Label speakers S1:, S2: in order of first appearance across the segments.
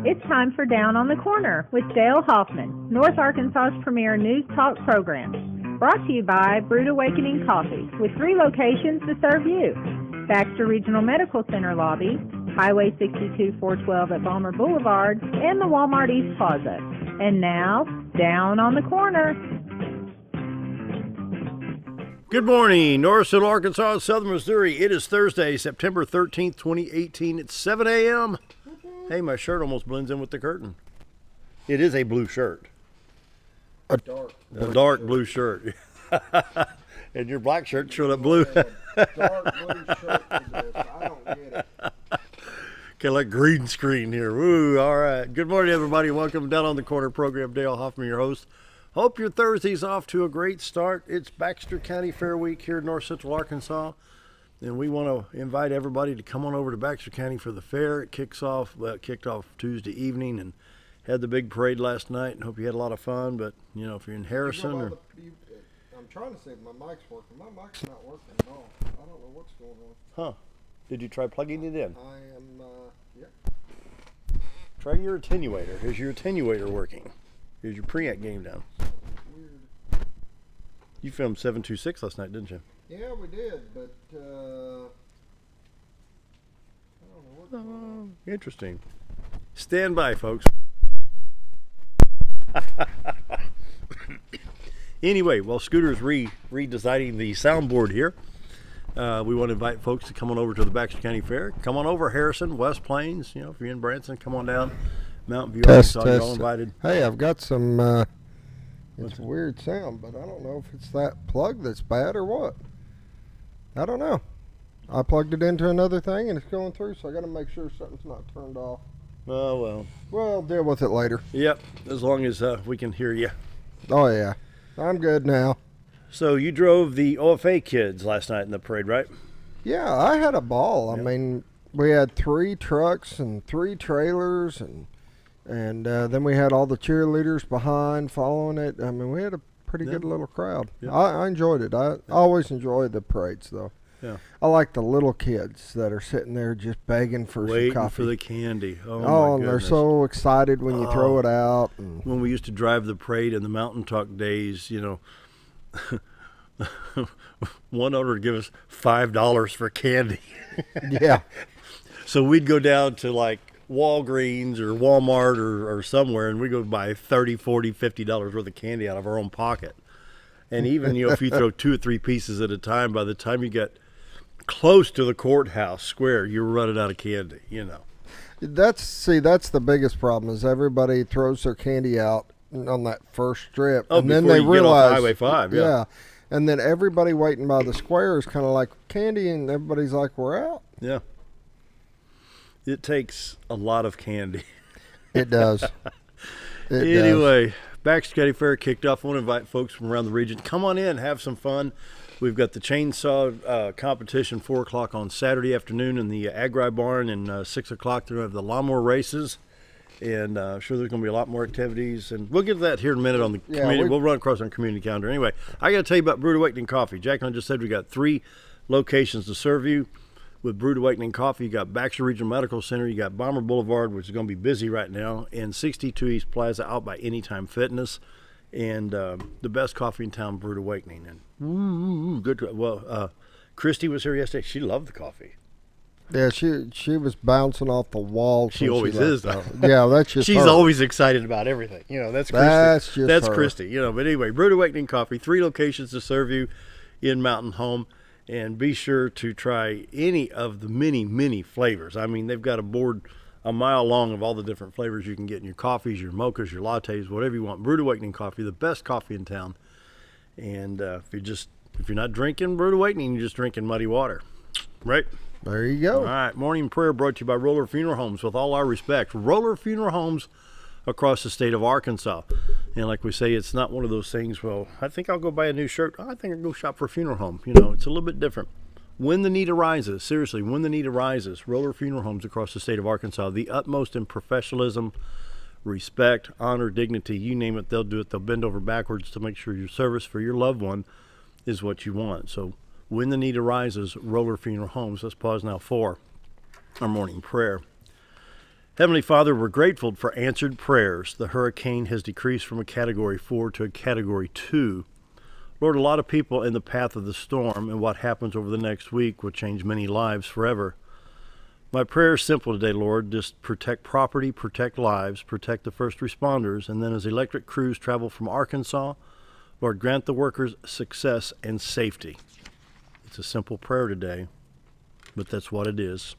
S1: It's time for Down on the Corner with Dale Hoffman, North Arkansas's premier news talk program. Brought to you by Brood Awakening Coffee, with 3 locations to serve you. Baxter Regional Medical Center lobby, Highway 62 412 at Balmer Boulevard, and the Walmart East Plaza. And now, Down on the Corner.
S2: Good morning, North Central Arkansas, Southern Missouri. It is Thursday, September 13th, 2018. It's 7 a.m. Hey, my shirt almost blends in with the curtain. It is a blue shirt.
S3: A
S2: dark blue shirt. And your black shirt showed up blue.
S3: Dark blue shirt for this. I don't get it.
S2: Okay, like green screen here. Woo, all right. Good morning, everybody. Welcome Down on the Corner program. Dale Hoffman, your host. Hope your Thursday's off to a great start. It's Baxter County Fair Week here in North Central Arkansas. And we want to invite everybody to come on over to Baxter County for the fair. It kicked off Tuesday evening and had the big parade last night. And hope you had a lot of fun. But, you know, if you're in Harrison
S3: I'm trying to see if my mic's working. My mic's not working at all. I don't know what's going on.
S2: Huh. Did you try plugging it in?
S3: I am, yep.
S2: Try your attenuator. Is your attenuator working? Is your preamp game down?
S3: Weird.
S2: You filmed 726 last night, didn't you?
S3: Yeah, we did, but I don't know what's going on.
S2: Interesting. Stand by, folks. Anyway, while Scooter's redesigning the soundboard here, we want to invite folks to come on over to the Baxter County Fair. Come on over, Harrison, West Plains. You know, if you're in Branson, come on down. Mountain View, Arkansas, you're all invited.
S3: Hey, I've got some, it's a weird sound, but I don't know if it's that plug that's bad or what. I don't know. I plugged it into another thing and it's going through, so I got to make sure something's not turned off.
S2: Oh, well.
S3: Well, deal with it later.
S2: Yep, as long as we can hear you.
S3: Oh, yeah. I'm good now.
S2: So you drove the OFA kids last night in the parade, right?
S3: Yeah, I had a ball. I mean, we had 3 trucks and 3 trailers, and then we had all the cheerleaders behind following it. I mean, we had a pretty good little crowd.
S2: Yeah.
S3: I enjoyed it. I always enjoy the parades, though.
S2: Yeah.
S3: I like the little kids that are sitting there just begging for some coffee.
S2: Waiting for the candy. Oh, my
S3: and
S2: goodness.
S3: they're so excited when you throw it out. And
S2: when we used to drive the parade in the Mountain Talk days, you know, one owner would give us $5 for candy.
S3: Yeah.
S2: So we'd go down to like Walgreens or Walmart or somewhere, and we go buy $30, $40, $50 worth of candy out of our own pocket. And even, you know, if you throw 2 or 3 pieces at a time, by the time you get close to the courthouse square, you're running out of candy, you know.
S3: That's the biggest problem is everybody throws their candy out on that first strip.
S2: Oh,
S3: and then
S2: before
S3: they
S2: you
S3: realize
S2: get off Highway 5, yeah.
S3: And then everybody waiting by the square is kind of like candy, and everybody's like, we're out.
S2: Yeah. It takes a lot of candy.
S3: It does.
S2: Anyway, Baxter County Fair kicked off. I want to invite folks from around the region. Come on in, have some fun. We've got the chainsaw competition 4 o'clock on Saturday afternoon in the Agri Barn, and 6 o'clock they're going to have the lawnmower races. And I'm sure there's going to be a lot more activities. And we'll get to that here in a minute on the community. We'll run across on community calendar. Anyway, I got to tell you about Brood Awakening Coffee. Jacqueline just said we got 3 locations to serve you. With Brood Awakening Coffee, you got Baxter Regional Medical Center, you got Balmer Boulevard, which is going to be busy right now, and 62 East Plaza out by Anytime Fitness, and the best coffee in town, Brood Awakening. And good. Well, Christy was here yesterday. She loved the coffee.
S3: Yeah, she was bouncing off the wall.
S2: She always is, though.
S3: Yeah, that's just
S2: She's
S3: her.
S2: always excited about everything. You know, that's Christy. That's
S3: her.
S2: Christy. You know, but anyway, Brood Awakening Coffee, 3 locations to serve you in Mountain Home. And be sure to try any of the many, many flavors. I mean, they've got a board a mile long of all the different flavors you can get in your coffees, your mochas, your lattes, whatever you want. Brood Awakening Coffee, the best coffee in town. And if you're not drinking Brood Awakening, you're just drinking muddy water, right?
S3: There you go.
S2: All right, morning prayer brought to you by Roller Funeral Homes. With all our respect, Roller Funeral Homes across the state of Arkansas. And like we say, it's not one of those things, well, I think I'll go buy a new shirt. I think I'll go shop for a funeral home. You know, it's a little bit different. When the need arises, seriously, when the need arises, Roller Funeral Homes across the state of Arkansas, the utmost in professionalism, respect, honor, dignity, you name it, they'll do it. They'll bend over backwards to make sure your service for your loved one is what you want. So when the need arises, Roller Funeral Homes. Let's pause now for our morning prayer. Heavenly Father, we're grateful for answered prayers. The hurricane has decreased from a Category 4 to a Category 2. Lord, a lot of people in the path of the storm, and what happens over the next week will change many lives forever. My prayer is simple today, Lord. Just protect property, protect lives, protect the first responders, and then as electric crews travel from Arkansas, Lord, grant the workers success and safety. It's a simple prayer today, but that's what it is.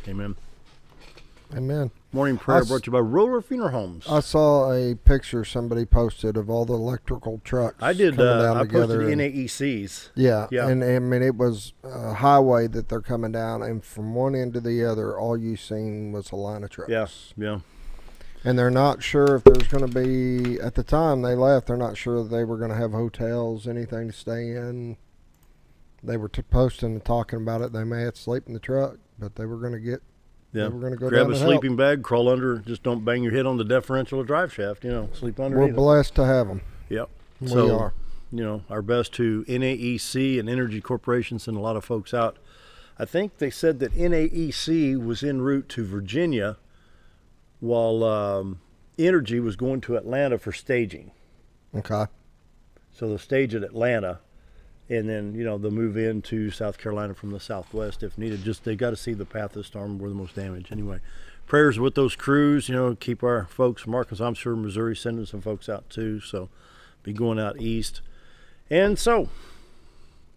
S2: Amen.
S3: Amen.
S2: Morning prayer brought to you by Roller Funeral Homes.
S3: I saw a picture somebody posted of all the electrical trucks.
S2: I did. I posted NAECs.
S3: Yeah, and I mean it was a highway that they're coming down, and from one end to the other, all you seen was a line of trucks.
S2: Yeah.
S3: And they're not sure if there's going to be. At the time they left, they're not sure that they were going to have hotels, anything to stay in. They were posting and talking about it. They may have to sleep in the truck, but they were going to get.
S2: Yeah,
S3: we're going to go
S2: grab
S3: down
S2: a sleeping bag, crawl under. Just don't bang your head on the differential or drive shaft. Sleep underneath.
S3: We're blessed to have them.
S2: Yep.
S3: We are.
S2: Our best to NAEC and Energy Corporation send a lot of folks out. I think they said that NAEC was en route to Virginia, while Energy was going to Atlanta for staging.
S3: Okay.
S2: So they'll stage at Atlanta. And then, they'll move into South Carolina from the southwest if needed. Just they got to see the path of the storm where the most damage. Anyway, prayers with those crews. Keep our folks from Arkansas. I'm sure Missouri sending some folks out too. So be going out east. And so,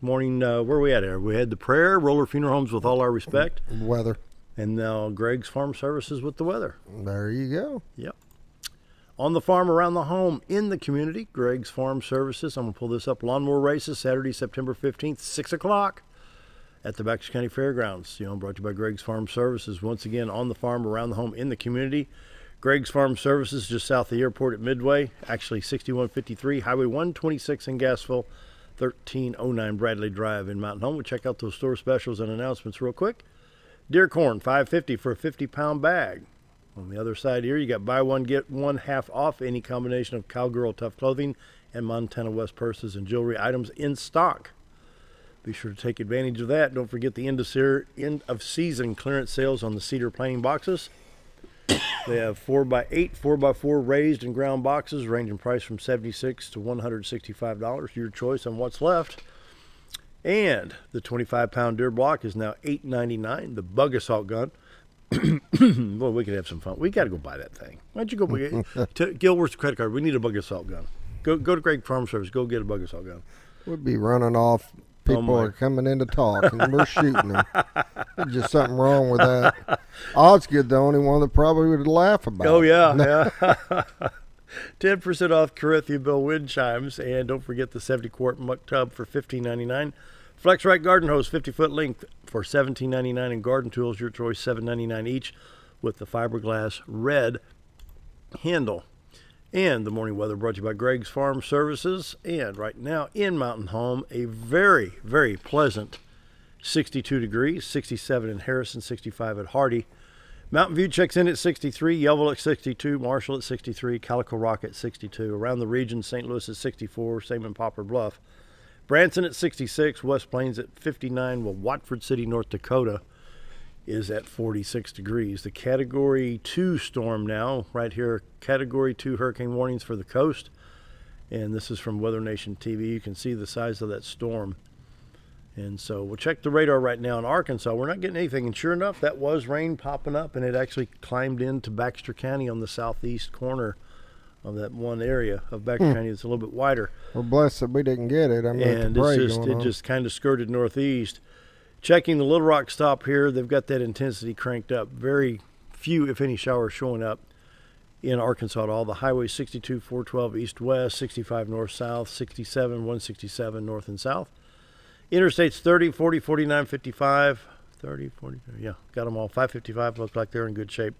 S2: morning, where are we at here? We had the prayer, Roller Funeral Homes with all our respect.
S3: Weather.
S2: And now Greg's Farm Services with the weather.
S3: There you go.
S2: Yep. On the farm, around the home, in the community, Greg's Farm Services. I'm going to pull this up. Lawnmower races, Saturday, September 15th, 6 o'clock at the Baxter County Fairgrounds. Brought to you by Greg's Farm Services. Once again, on the farm, around the home, in the community. Greg's Farm Services, just south of the airport at Midway. Actually, 6153 Highway 126 in Gassville, 1309 Bradley Drive in Mountain Home. We'll check out those store specials and announcements real quick. Deer corn, $5.50 for a 50-pound bag. On the other side here, you got buy one, get one half off any combination of Cowgirl Tough Clothing and Montana West purses and jewelry items in stock. Be sure to take advantage of that. Don't forget the end of season clearance sales on the cedar planting boxes. They have 4x8, 4x4 raised and ground boxes, range in price from $76 to $165. Your choice on what's left. And the 25-pound deer block is now $8.99. The bug assault gun. Boy, we could have some fun. We got to go buy that thing. Why don't you go? Gil, where's the credit card? We need a bug assault gun. Go to Greg Farm Service. Go get a bug assault gun.
S3: We'd be running off. People are coming in to talk, and we're shooting them. There's just something wrong with that. Osgood, the only one that probably would laugh about it.
S2: Oh, yeah. 10% off Corinthia Bill wind chimes. And don't forget the 70-quart muck tub for $15.99. FlexRite garden hose, 50-foot length for $17.99, and garden tools, your choice, $7.99 each, with the fiberglass red handle. And the morning weather brought to you by Greg's Farm Services. And right now in Mountain Home, a very, very pleasant 62 degrees, 67 in Harrison, 65 at Hardy. Mountain View checks in at 63, Yellville at 62, Marshall at 63, Calico Rock at 62. Around the region, St. Louis at 64, same in Poplar Bluff. Branson at 66, West Plains at 59, while Watford City, North Dakota is at 46 degrees. The Category 2 storm now, right here, Category 2 hurricane warnings for the coast. And this is from Weather Nation TV. You can see the size of that storm. And so we'll check the radar right now in Arkansas. We're not getting anything. And sure enough, that was rain popping up, and it actually climbed into Baxter County on the southeast corner of that one area of Baxter County. It's a little bit wider.
S3: We're blessed that we didn't get it.
S2: And it just kind of skirted northeast. Checking the Little Rock stop here, they've got that intensity cranked up. Very few, if any, showers showing up in Arkansas at all. The highway 62, 412 east-west, 65 north-south, 67, 167 north and south. Interstates 30, 40, 49, 55, 30, 40, yeah, got them all. 555 look like they're in good shape.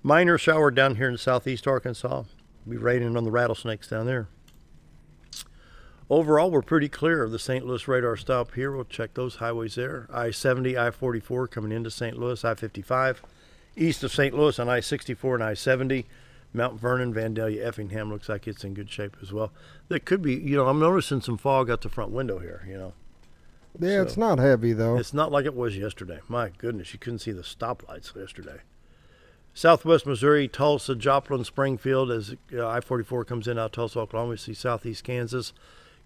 S2: Minor shower down here in southeast Arkansas. Be raining on the rattlesnakes down there. Overall, we're pretty clear of the St. Louis radar stop here. We'll check those highways there. I-70, I-44 coming into St. Louis, I-55. East of St. Louis on I-64 and I-70. Mount Vernon, Vandalia, Effingham looks like it's in good shape as well. That could be, I'm noticing some fog out the front window here,
S3: Yeah,
S2: So,
S3: it's not heavy, though.
S2: It's not like it was yesterday. My goodness, you couldn't see the stoplights yesterday. Southwest Missouri, Tulsa, Joplin, Springfield, as I-44 comes in out of Tulsa, Oklahoma. We see southeast Kansas.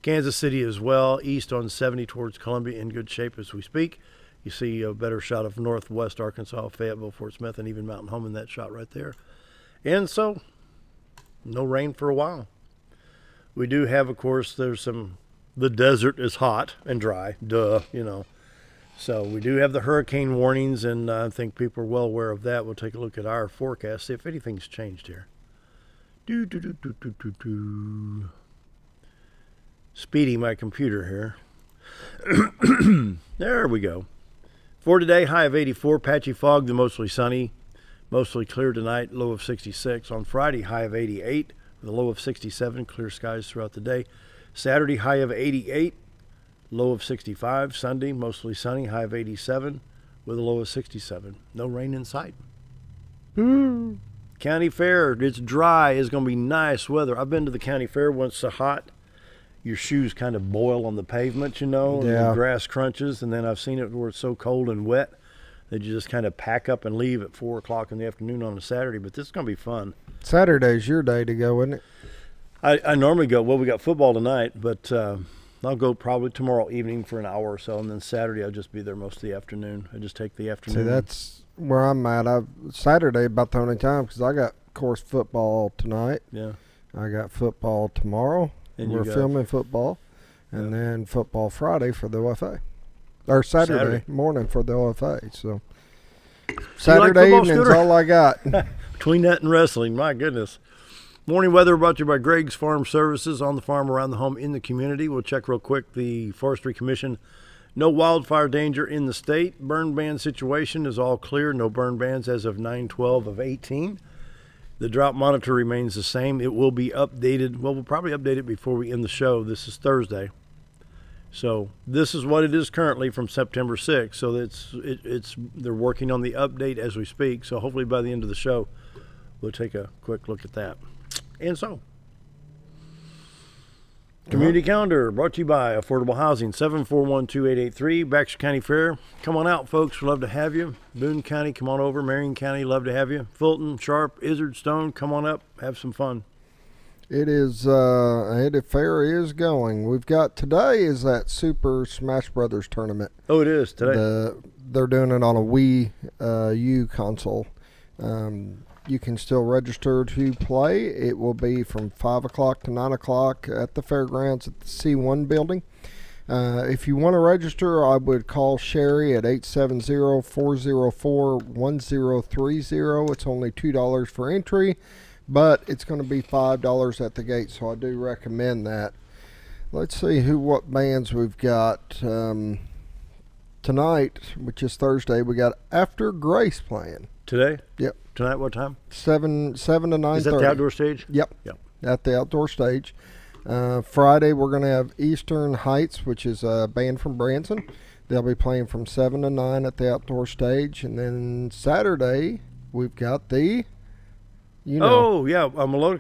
S2: Kansas City as well, east on 70 towards Columbia, in good shape as we speak. You see a better shot of northwest Arkansas, Fayetteville, Fort Smith, and even Mountain Home in that shot right there. And so, no rain for a while. We do have, of course, the desert is hot and dry, So we do have the hurricane warnings, and I think people are well aware of that. We'll take a look at our forecast, see if anything's changed here. Speedy my computer here. There we go. For today, high of 84, patchy fog, then mostly sunny. Mostly clear tonight, low of 66. On Friday, high of 88, with a low of 67, clear skies throughout the day. Saturday, high of 88. Low of 65. Sunday, mostly sunny, high of 87 with a low of 67. No rain in sight. County Fair, it's dry. It's going to be nice weather. I've been to the county fair once. So hot, your shoes kind of boil on the pavement, and the grass crunches. And then I've seen it where it's so cold and wet that you just kind of pack up and leave at 4 o'clock in the afternoon on a Saturday. But this is going to be fun.
S3: Saturday's your day to go, isn't it?
S2: I normally go. Well, we got football tonight, but I'll go probably tomorrow evening for an hour or so, and then Saturday I'll just be there most of the afternoon. I just take the afternoon.
S3: See, that's where I'm at. Saturday about the only time because I got, of course, football tonight.
S2: Yeah.
S3: I got football tomorrow.
S2: And
S3: we're filming football, and then football Friday for the OFA. Or Saturday morning for the OFA. So Saturday evening's all I got.
S2: Between that and wrestling, my goodness. Morning weather brought to you by Greg's Farm Services, on the farm, around the home, in the community. We'll check real quick the Forestry Commission. No wildfire danger in the state. Burn ban situation is all clear. No burn bans as of 9/12 of 18. The drought monitor remains the same. It will be updated. Well, we'll probably update it before we end the show. This is Thursday. So this is what it is currently from September 6th. So they're working on the update as we speak. So hopefully by the end of the show, we'll take a quick look at that. And so, community calendar brought to you by Affordable Housing, 7412883, Baxter County Fair. Come on out, folks. We'd love to have you. Boone County, come on over. Marion County, love to have you. Fulton, Sharp, Izzard, Stone, come on up. Have some fun.
S3: It is, the fair is going. We've got, today is that Super Smash Brothers tournament.
S2: Oh, it is today.
S3: They're doing it on a Wii U console. You can still register to play. It will be from 5 o'clock to 9 o'clock at the fairgrounds at the C1 building. If you want to register, I would call Sherry at 870-404-1030. It's only $2 for entry, but it's going to be $5 at the gate, so I do recommend that. Let's see what bands we've got. Tonight, which is Thursday, we got After Grace playing.
S2: Today?
S3: Yep.
S2: Tonight, what time?
S3: 7 to 9:30.
S2: Is that the outdoor stage?
S3: Yep. At the outdoor stage. Friday, we're going to have Eastern Heights, which is a band from Branson. They'll be playing from 7 to 9 at the outdoor stage. And then Saturday, we've got
S2: Malota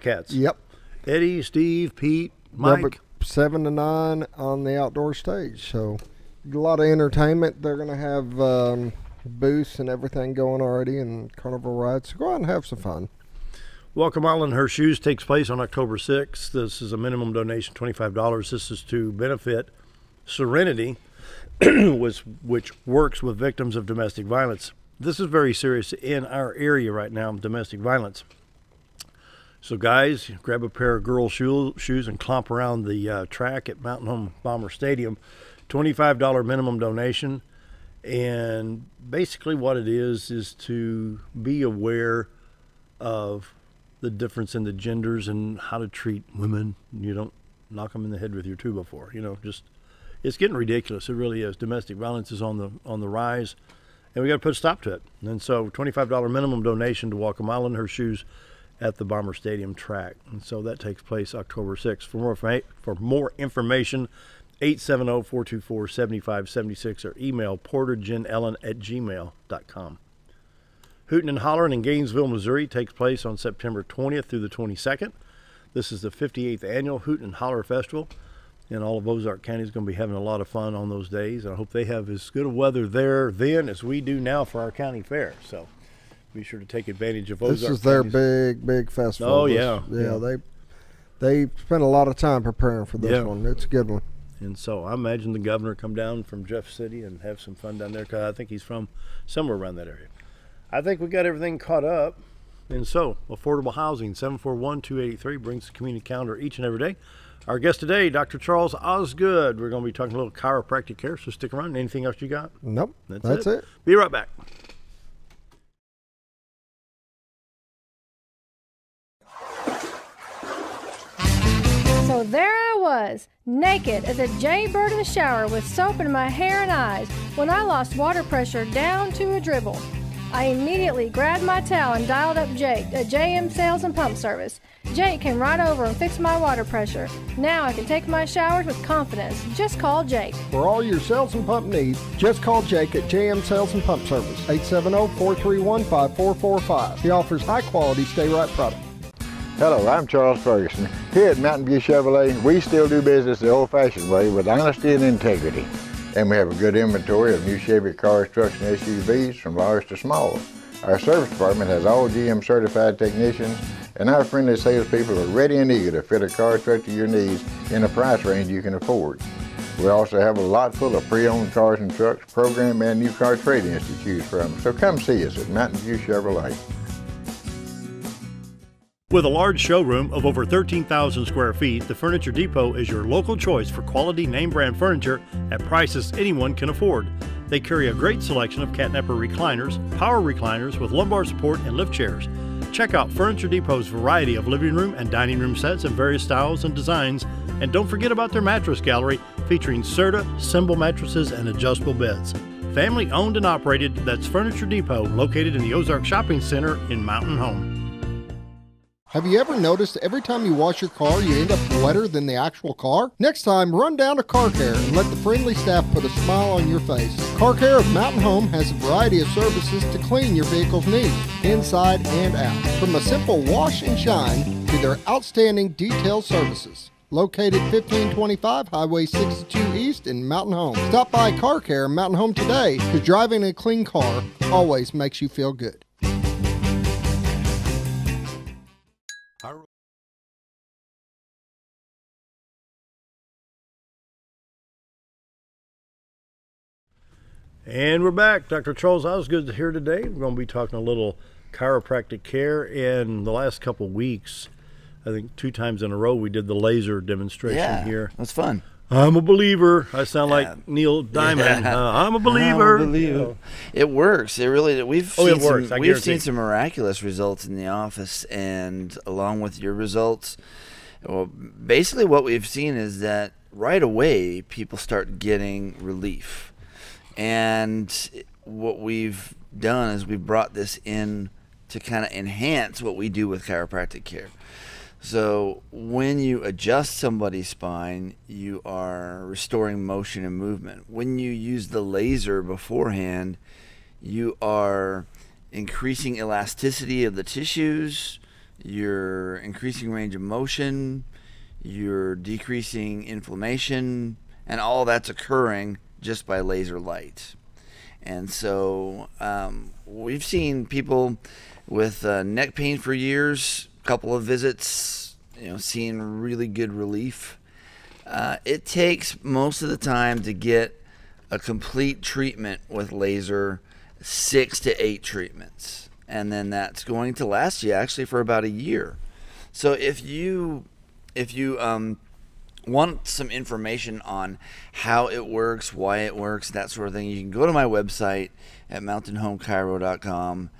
S2: Cats.
S3: Yep.
S2: Eddie, Steve, Pete, Mike.
S3: 7 to 9 on the outdoor stage. So a lot of entertainment. They're going to have booths and everything going already, and carnival rides. So go out and have some fun.
S2: Welcome Island Her Shoes takes place on October 6th. This is a minimum donation, $25. This is to benefit Serenity, which works with victims of domestic violence. This is very serious in our area right now, domestic violence. So guys, grab a pair of girl shoes and clomp around the track at Mountain Home Bomber Stadium. $25 minimum donation. And basically what it is to be aware of the difference in the genders and how to treat women. You don't knock them in the head with your 2x4. It's getting ridiculous. It really is. Domestic violence is on the rise, and we got to put a stop to it. And so $25 minimum donation to Welcome Island Her Shoes at the Bomber Stadium track. And so that takes place October 6th. For more information, 870-424-7576 or email porterjenellen@gmail.com. Hootin' and Hollerin' in Gainesville, Missouri takes place on September 20th through the 22nd. This is the 58th annual Hootin' and Holler Festival, and all of Ozark County is going to be having a lot of fun on those days. And I hope they have as good a weather there then as we do now for our county fair. So be sure to take advantage of Ozark.
S3: This is their
S2: County's
S3: big festival.
S2: Oh, yeah.
S3: They spent a lot of time preparing for this one. It's a good one.
S2: And so I imagine the governor come down from Jeff City and have some fun down there, because I think he's from somewhere around that area. I think we got everything caught up. And so, affordable housing, 741-2883 brings the community calendar each and every day. Our guest today, Dr. Charles Osgood. We're going to be talking a little chiropractic care, so stick around. Anything else you got?
S3: Nope. That's it.
S2: Be right back.
S4: So there I was, naked as a jaybird in the shower with soap in my hair and eyes when I lost water pressure down to a dribble. I immediately grabbed my towel and dialed up Jake at JM Sales and Pump Service. Jake came right over and fixed my water pressure. Now I can take my showers with confidence. Just call Jake.
S3: For all your sales and pump needs, just call Jake at JM Sales and Pump Service, 870-431-5445. He offers high-quality stay-right products.
S5: Hello, I'm Charles Ferguson. Here at Mountain View Chevrolet, we still do business the old-fashioned way with honesty and integrity. And we have a good inventory of new Chevy cars, trucks, and SUVs from large to small. Our service department has all GM certified technicians, and our friendly salespeople are ready and eager to fit a car truck to your needs in a price range you can afford. We also have a lot full of pre-owned cars and trucks, program and new car trade-ins to choose from. So come see us at Mountain View Chevrolet.
S2: With a large showroom of over 13,000 square feet, the Furniture Depot is your local choice for quality name brand furniture at prices anyone can afford. They carry a great selection of catnapper recliners, power recliners with lumbar support, and lift chairs. Check out Furniture Depot's variety of living room and dining room sets in various styles and designs. And don't forget about their mattress gallery featuring Serta, Symbol mattresses, and adjustable beds. Family owned and operated, that's Furniture Depot, located in the Ozark Shopping Center in Mountain Home.
S3: Have you ever noticed every time you wash your car, you end up wetter than the actual car? Next time, run down to Car Care and let the friendly staff put a smile on your face. Car Care of Mountain Home has a variety of services to clean your vehicle's needs, inside and out. From a simple wash and shine to their outstanding detail services. Located 1525 Highway 62 East in Mountain Home. Stop by Car Care in Mountain Home today, because driving a clean car always makes you feel good.
S2: And we're back. Dr. Charles Osgood here today. We're going to be talking a little chiropractic care. In the last couple of weeks, I think 2 times in a row, we did the laser demonstration here.
S6: That's fun.
S2: I'm a believer. I sound like Neil Diamond. I'm a believer.
S6: I'm a believer. It works. It really. We've seen some miraculous results in the office, and along with your results, well, basically what we've seen is that right away people start getting relief. And what we've done is we've brought this in to kind of enhance what we do with chiropractic care. So when you adjust somebody's spine, you are restoring motion and movement. When you use the laser beforehand, you are increasing elasticity of the tissues, you're increasing range of motion, you're decreasing inflammation, and all that's occurring just by laser light. And so we've seen people with neck pain for years, a couple of visits, seeing really good relief. It takes most of the time to get a complete treatment with laser 6 to 8 treatments, and then that's going to last you actually for about a year. So if you want some information on how it works, why it works, that sort of thing, you can go to my website at mountainhomechiro.com,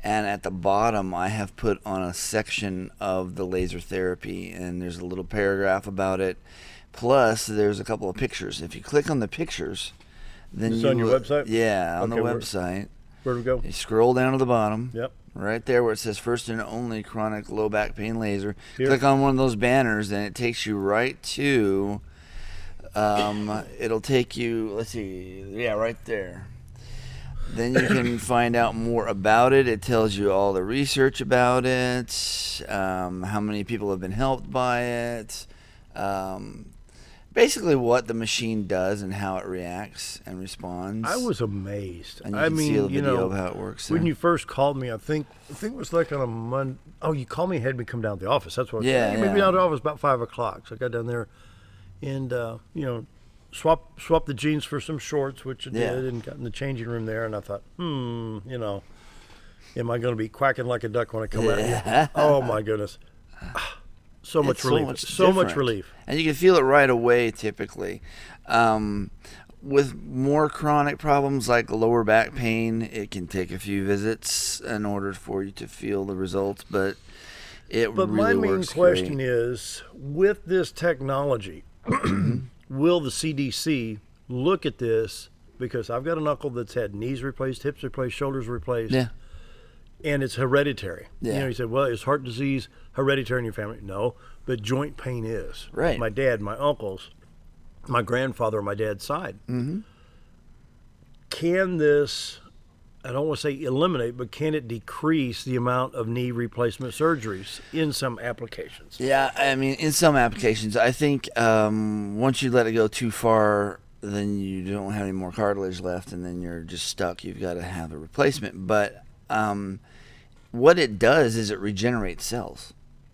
S6: and at the bottom I have put on a section of the laser therapy, and there's a little paragraph about it, plus there's a couple of pictures. If you click on the pictures, then
S2: it's on your website?
S6: Yeah, on the website.
S2: Where do we go?
S6: You scroll down to the bottom.
S2: Yep.
S6: Right there where it says first and only chronic low back pain laser.
S2: Here.
S6: Click on one of those banners and it takes you right to, it'll take you, let's see, yeah, right there. Then you can find out more about it. It tells you all the research about it, how many people have been helped by it, basically what the machine does and how it reacts and responds.
S2: I was amazed.
S6: And you can see the video of how it works.
S2: When you first called me, I think it was like on a Monday. Oh, you called me and had me come down to the office. That's what.
S6: Yeah,
S2: you made me down to the office about 5 o'clock. So I got down there, and swap the jeans for some shorts, which I did, and got in the changing room there. And I thought, am I going to be quacking like a duck when I come out here? Oh my goodness. So much relief. So much relief.
S6: And you can feel it right away typically. With more chronic problems like lower back pain, it can take a few visits in order for you to feel the results, but
S2: my main question is, with this technology, will the CDC look at this? Because I've got an uncle that's had knees replaced, hips replaced, shoulders replaced.
S6: Yeah.
S2: And it's hereditary.
S6: Yeah.
S2: He said, well, is heart disease hereditary in your family? No, but joint pain is.
S6: Right.
S2: My dad, my uncles, my grandfather on my dad's side.
S6: Mm-hmm.
S2: Can this, I don't want to say eliminate, but can it decrease the amount of knee replacement surgeries in some applications?
S6: Yeah, I mean, in some applications. I think once you let it go too far, then you don't have any more cartilage left, and then you're just stuck. You've got to have a replacement. But what it does is it regenerates cells,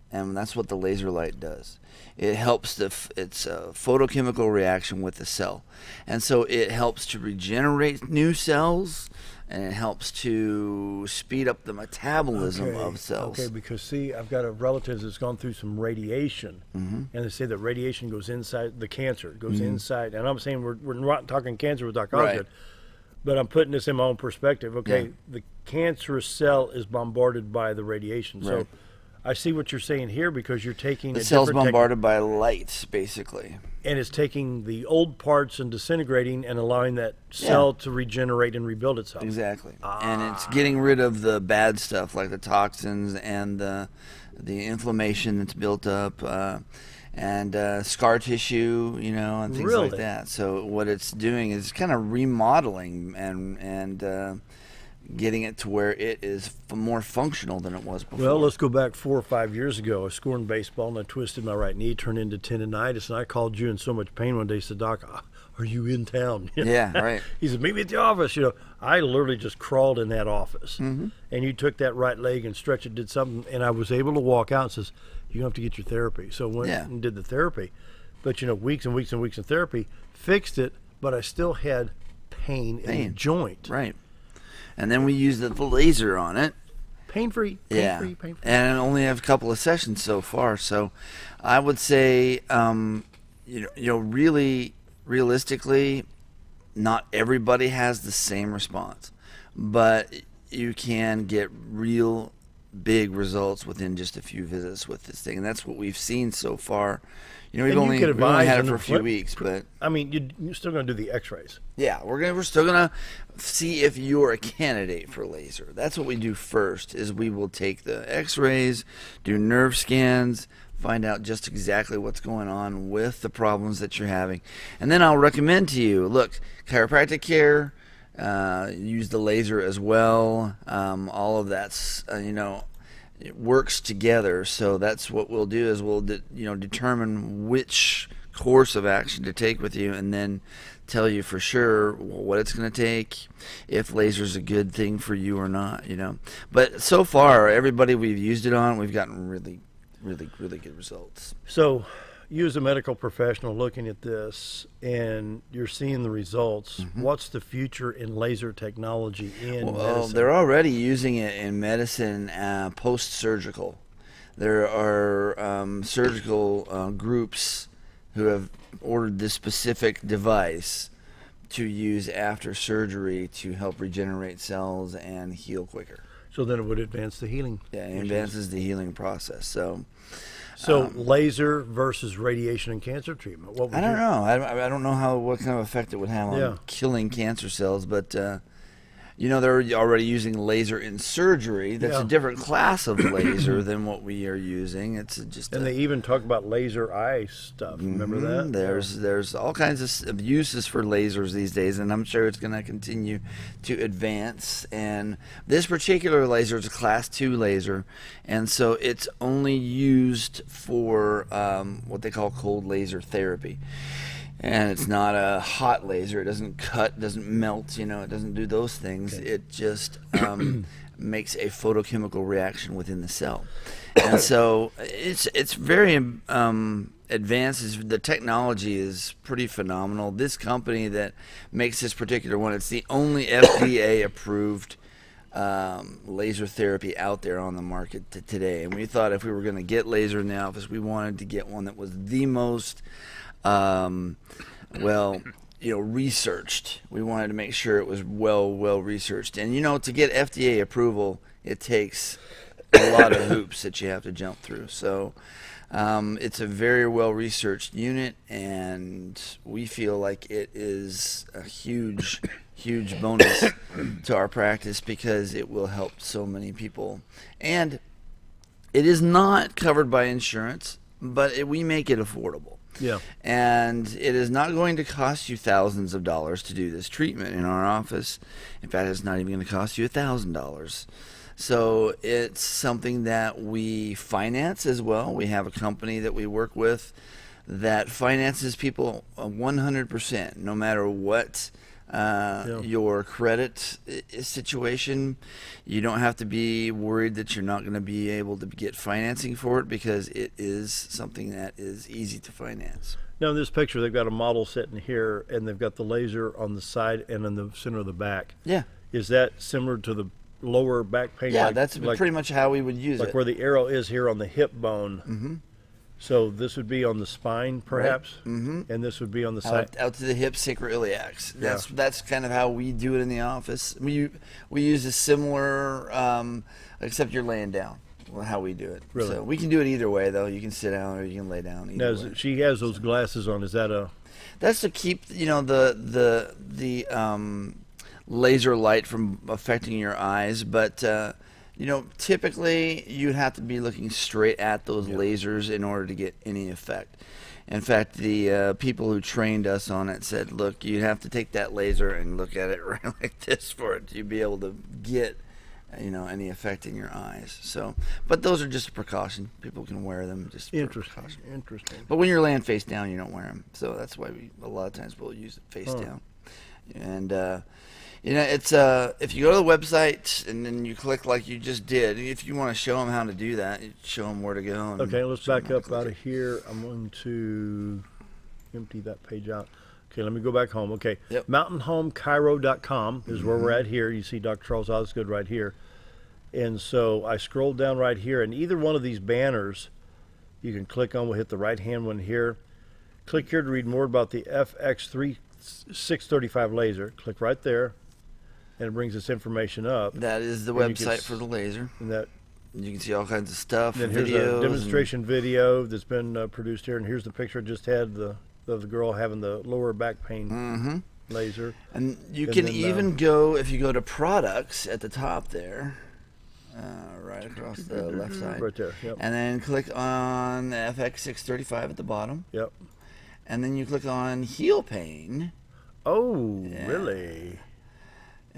S6: and that's what the laser light does. It helps it's a photochemical reaction with the cell, and so it helps to regenerate new cells, and it helps to speed up the metabolism of cells.
S2: Okay, because see, I've got a relative that's gone through some radiation,
S6: Mm-hmm.
S2: and they say that radiation goes inside the cancer, goes inside, and I'm saying we're not talking cancer with Dr. Osgood.
S6: Right.
S2: But I'm putting this in my own perspective. Okay,
S6: Yeah.
S2: the cancerous cell is bombarded by the radiation. So
S6: Right.
S2: I see what you're saying here, because you're taking
S6: The
S2: a
S6: cell's
S2: different
S6: bombarded by light, basically.
S2: and it's taking the old parts and disintegrating and allowing that cell to regenerate and rebuild itself.
S6: Exactly. And it's getting rid of the bad stuff like the toxins and the inflammation that's built up. And scar tissue, and things like that. So what it's doing is kind of remodeling and getting it to where it is more functional than it was before.
S2: Well, let's go back 4 or 5 years ago. I was scoring baseball, and I twisted my right knee, turned into tendonitis, and I called you in so much pain one day. He said, Doc, are you in town?
S6: Yeah, right.
S2: He said, meet me at the office. I literally just crawled in that office.
S6: Mm-hmm.
S2: And you took that right leg and stretched it, did something, and I was able to walk out and says, you have to get your therapy. So went and did the therapy. But, weeks and weeks and weeks of therapy, fixed it, but I still had pain in the joint.
S6: Right. And then we used the laser on it.
S2: Pain-free.
S6: And I only have a couple of sessions so far. So I would say, really, realistically, not everybody has the same response. But you can get real big results within just a few visits with this thing, and that's what we've seen so far. We've only had it for a few weeks, but
S2: I mean, you're still going to do the X-rays.
S6: Yeah, we're still gonna see if you're a candidate for laser. That's what we do first. Is we will take the X-rays, do nerve scans, find out just exactly what's going on with the problems that you're having, and then I'll recommend to you, look, chiropractic care. Use the laser as well. All of that's it works together. So that's what we'll do is we'll determine which course of action to take with you, and then tell you for sure what it's going to take, if laser's a good thing for you or not. But so far, everybody we've used it on, we've gotten really, really, really good results.
S2: So you as a medical professional looking at this and you're seeing the results, what's the future in laser technology in medicine?
S6: They're already using it in medicine post-surgical. There are surgical groups who have ordered this specific device to use after surgery to help regenerate cells and heal quicker.
S2: So then it would advance the healing.
S6: Yeah, it advances the healing process.
S2: So laser versus radiation and cancer treatment. What would
S6: I don't know. I don't know what kind of effect it would have on
S2: Yeah.
S6: killing cancer cells, but they're already using laser in surgery. That's a different class of laser than what we are using. It's just
S2: they even talk about laser eye stuff. Remember that?
S6: There's all kinds of uses for lasers these days, and I'm sure it's going to continue to advance. And this particular laser is a class 2 laser, and so it's only used for what they call cold laser therapy. And it's not a hot laser. It doesn't cut, doesn't melt, it doesn't do those things. Okay. It just makes a photochemical reaction within the cell. And so it's very advanced. The technology is pretty phenomenal. This company that makes this particular one, it's the only FDA-approved laser therapy out there on the market today. And we thought if we were going to get laser in the office, we wanted to get one that was the most researched. We wanted to make sure it was well researched. And to get FDA approval, it takes a lot of hoops that you have to jump through. So it's a very well researched unit, and we feel like it is a huge bonus to our practice because it will help so many people. And it is not covered by insurance, but we make it affordable.
S2: Yeah.
S6: And it is not going to cost you thousands of dollars to do this treatment in our office. In fact, it's not even going to cost you $1,000. So it's something that we finance as well. We have a company that we work with that finances people 100%, no matter what your credit situation. You don't have to be worried that you're not going to be able to get financing for it because it is something that is easy to finance.
S2: Now in this picture they've got a model sitting here and they've got the laser on the side and in the center of the back.
S6: Yeah.
S2: Is that similar to the lower back pain?
S6: Yeah, that's pretty much how we would use it.
S2: Like where the arrow is here on the hip bone.
S6: Mm-hmm.
S2: So this would be on the spine, perhaps,
S6: right. Mm-hmm.
S2: And this would be on the side,
S6: out to the hip, sacroiliacs. That's kind of how we do it in the office. We use a similar, except you're laying down. How we do it.
S2: Really?
S6: So we can do it either way, though. You can sit down or you can lay down. Either way.
S2: She has those glasses on. Is that a?
S6: That's to keep the laser light from affecting your eyes, but. Typically you'd have to be looking straight at those lasers in order to get any effect. In fact, the people who trained us on it said, look, you have to take that laser and look at it right like this for it to be able to get any effect in your eyes. So, but those are just a precaution. People can wear them just for precaution.
S2: Interesting.
S6: But when you're laying face down, you don't wear them. So that's why a lot of times we'll use it face down. And it's if you go to the website and then you click like you just did, if you want to show them how to do that, you show them where to go.
S2: Okay, let's back up out of here. I'm going to empty that page out. Okay, let me go back home. Okay,
S6: yep.
S2: mountainhomechiro.com is where we're at here. You see Dr. Charles Osgood right here. And so I scrolled down right here, and either one of these banners you can click on. We'll hit the right-hand one here. Click here to read more about the FX635 laser. Click right there. And it brings this information up.
S6: That is the website for the laser.
S2: And that
S6: you can see all kinds of stuff.
S2: And here's a demonstration video that's been produced here. And here's the picture I just had of the girl having the lower back pain laser.
S6: And you can even go, if you go to products at the top there, right across the left side.
S2: Right there, yep.
S6: And then click on the FX635 at the bottom.
S2: Yep.
S6: And then you click on heel pain.
S2: Oh, really?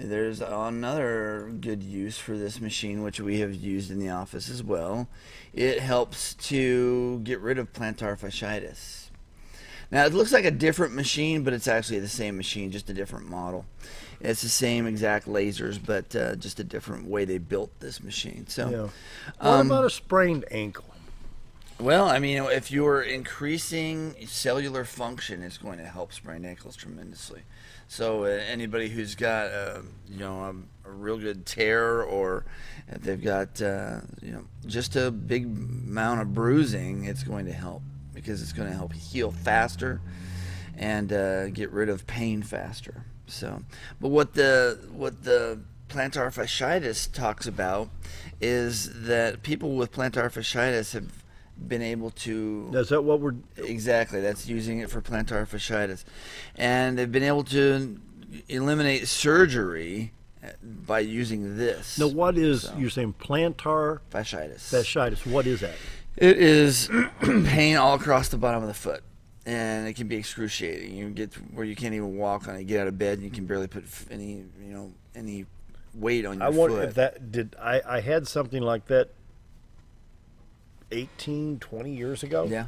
S6: There's another good use for this machine, which we have used in the office as well. It helps to get rid of plantar fasciitis. Now, it looks like a different machine, but it's actually the same machine, just a different model. It's the same exact lasers, but just a different way they built this machine. So,
S2: what about a sprained ankle?
S6: Well, I mean, if you're increasing cellular function, it's going to help sprained ankles tremendously. So anybody who's got a real good tear, or if they've got just a big amount of bruising, it's going to help because it's going to help heal faster and get rid of pain faster. So, but what the plantar fasciitis talks about is that people with plantar fasciitis have been able to...
S2: Is that what we're...
S6: Exactly, that's using it for plantar fasciitis. And they've been able to eliminate surgery by using this.
S2: Now, what is, you're saying plantar
S6: fasciitis?
S2: Fasciitis, what is that?
S6: It is pain all across the bottom of the foot, and it can be excruciating. You get to where you can't even walk on it. You get out of bed, and you can barely put any weight on your
S2: I
S6: foot.
S2: wonder if that did. I had something like that 18, 20 years ago.
S6: Yeah.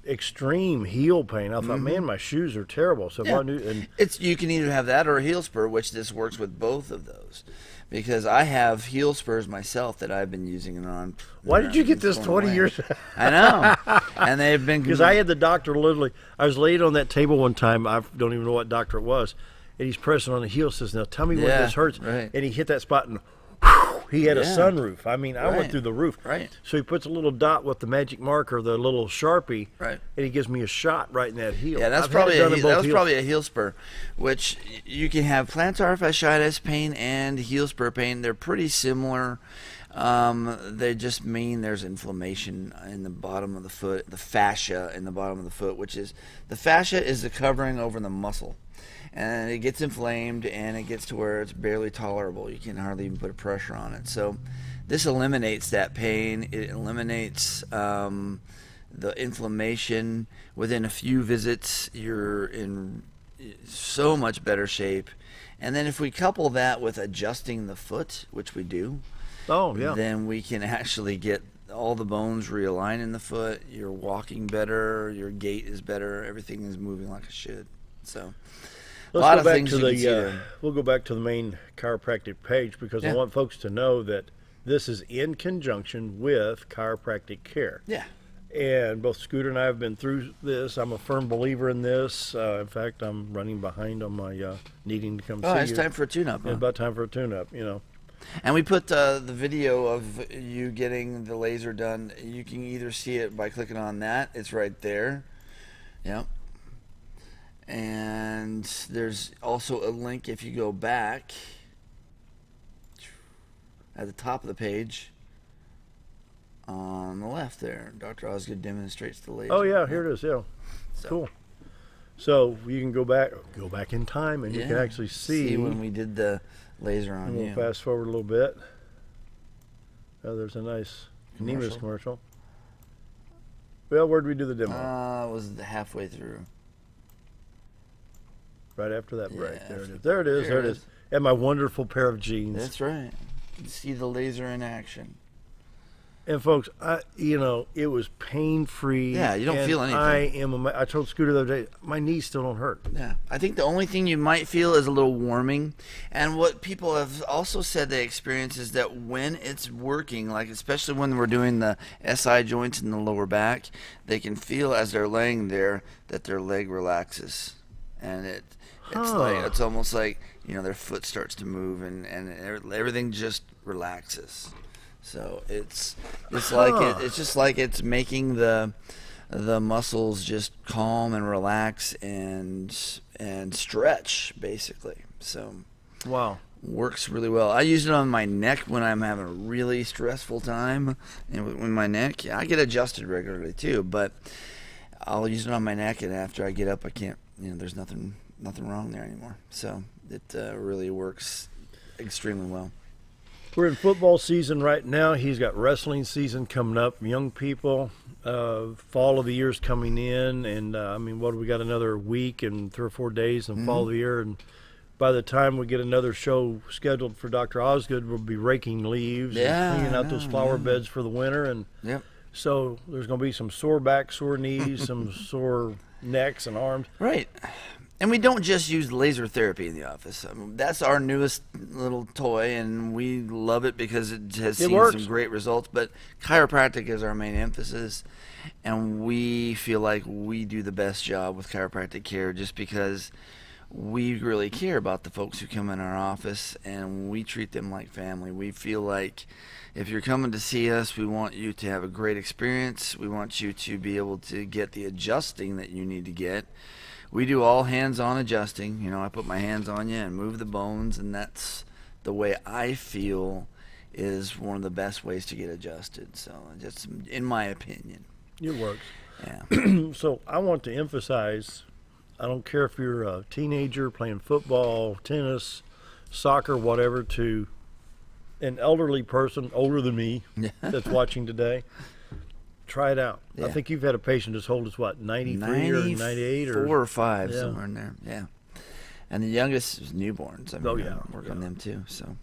S2: Extreme heel pain. I thought, man, my shoes are terrible. So if I knew, and
S6: you can either have that or a heel spur, which this works with both of those. Because I have heel spurs myself that I've been using on.
S2: Why did you get this 20 years?
S6: I know, and they've been
S2: because I had the doctor literally. I was laid on that table one time. I don't even know what doctor it was, and he's pressing on the heel. Says, "Now tell me where this hurts."
S6: Right.
S2: And he hit that spot and. Whew, he had a sunroof. I mean, I went through the roof.
S6: Right.
S2: So he puts a little dot with the magic marker, the little Sharpie,
S6: right,
S2: and he gives me a shot right in that heel.
S6: Yeah, that was probably a heel spur, which you can have plantar fasciitis pain and heel spur pain. They're pretty similar. They just mean there's inflammation in the bottom of the foot, the fascia in the bottom of the foot, which is the fascia is the covering over the muscle. And it gets inflamed, and it gets to where it's barely tolerable. You can hardly even put a pressure on it. So this eliminates that pain. It eliminates the inflammation. Within a few visits, you're in so much better shape. And then if we couple that with adjusting the foot, which we do, then we can actually get all the bones realigned in the foot. You're walking better. Your gait is better. Everything is moving like it should. So...
S2: Let's go back to the. We'll go back to the main chiropractic page because I want folks to know that this is in conjunction with chiropractic care.
S6: Yeah.
S2: And both Scooter and I have been through this. I'm a firm believer in this. In fact, I'm running behind on my needing to come see you.
S6: It's time for a tune-up.
S2: It's about time for a tune-up,
S6: And we put the video of you getting the laser done. You can either see it by clicking on that. It's right there. Yep. And there's also a link if you go back at the top of the page on the left there. Dr. Osgood demonstrates the laser.
S2: Oh, yeah, here it is. Yeah. So. Cool. So you can go back in time, and you can actually see
S6: when we did the laser on you.
S2: We'll fast forward a little bit. Oh, there's a nice Nemus commercial. Well, where did we do the demo?
S6: It was halfway through.
S2: Right after that break. There it is. And my wonderful pair of jeans.
S6: That's right. You can see the laser in action.
S2: And folks, it was pain-free.
S6: Yeah, you don't feel anything.
S2: I told Scooter the other day, my knees still don't hurt.
S6: Yeah, I think the only thing you might feel is a little warming. And what people have also said they experience is that when it's working, like especially when we're doing the SI joints in the lower back, they can feel as they're laying there that their leg relaxes. And it's almost like their foot starts to move and everything just relaxes. So it's just like it's making the muscles just calm and relax and stretch basically. So works really well. I use it on my neck when I'm having a really stressful time, and with my neck, I get adjusted regularly too. But I'll use it on my neck, and after I get up, I can't. There's nothing wrong there anymore. So it really works extremely well.
S2: We're in football season right now. He's got wrestling season coming up. Young people, fall of the year's coming in, and we got another week and 3 or 4 days in fall of the year, and by the time we get another show scheduled for Dr. Osgood, we'll be raking leaves and cleaning out those flower beds for the winter, and so there's going to be some sore back, sore knees, some sore necks and arms.
S6: Right. And we don't just use laser therapy in the office. That's our newest little toy, and we love it because it has seen some great results. But chiropractic is our main emphasis, and we feel like we do the best job with chiropractic care just because we really care about the folks who come in our office, and we treat them like family. We feel like if you're coming to see us, we want you to have a great experience. We want you to be able to get the adjusting that you need to get. We do all hands-on adjusting. I put my hands on you and move the bones, and that's the way I feel is one of the best ways to get adjusted. So just in my opinion.
S2: It works.
S6: Yeah.
S2: So I want to emphasize, I don't care if you're a teenager playing football, tennis, soccer, whatever, to an elderly person older than me that's watching today. Try it out. Yeah. I think you've had a patient as old as what, 93 or 98 or
S6: 4 or 5, somewhere in there. Yeah. And the youngest is newborns. I mean, I work on them too. So,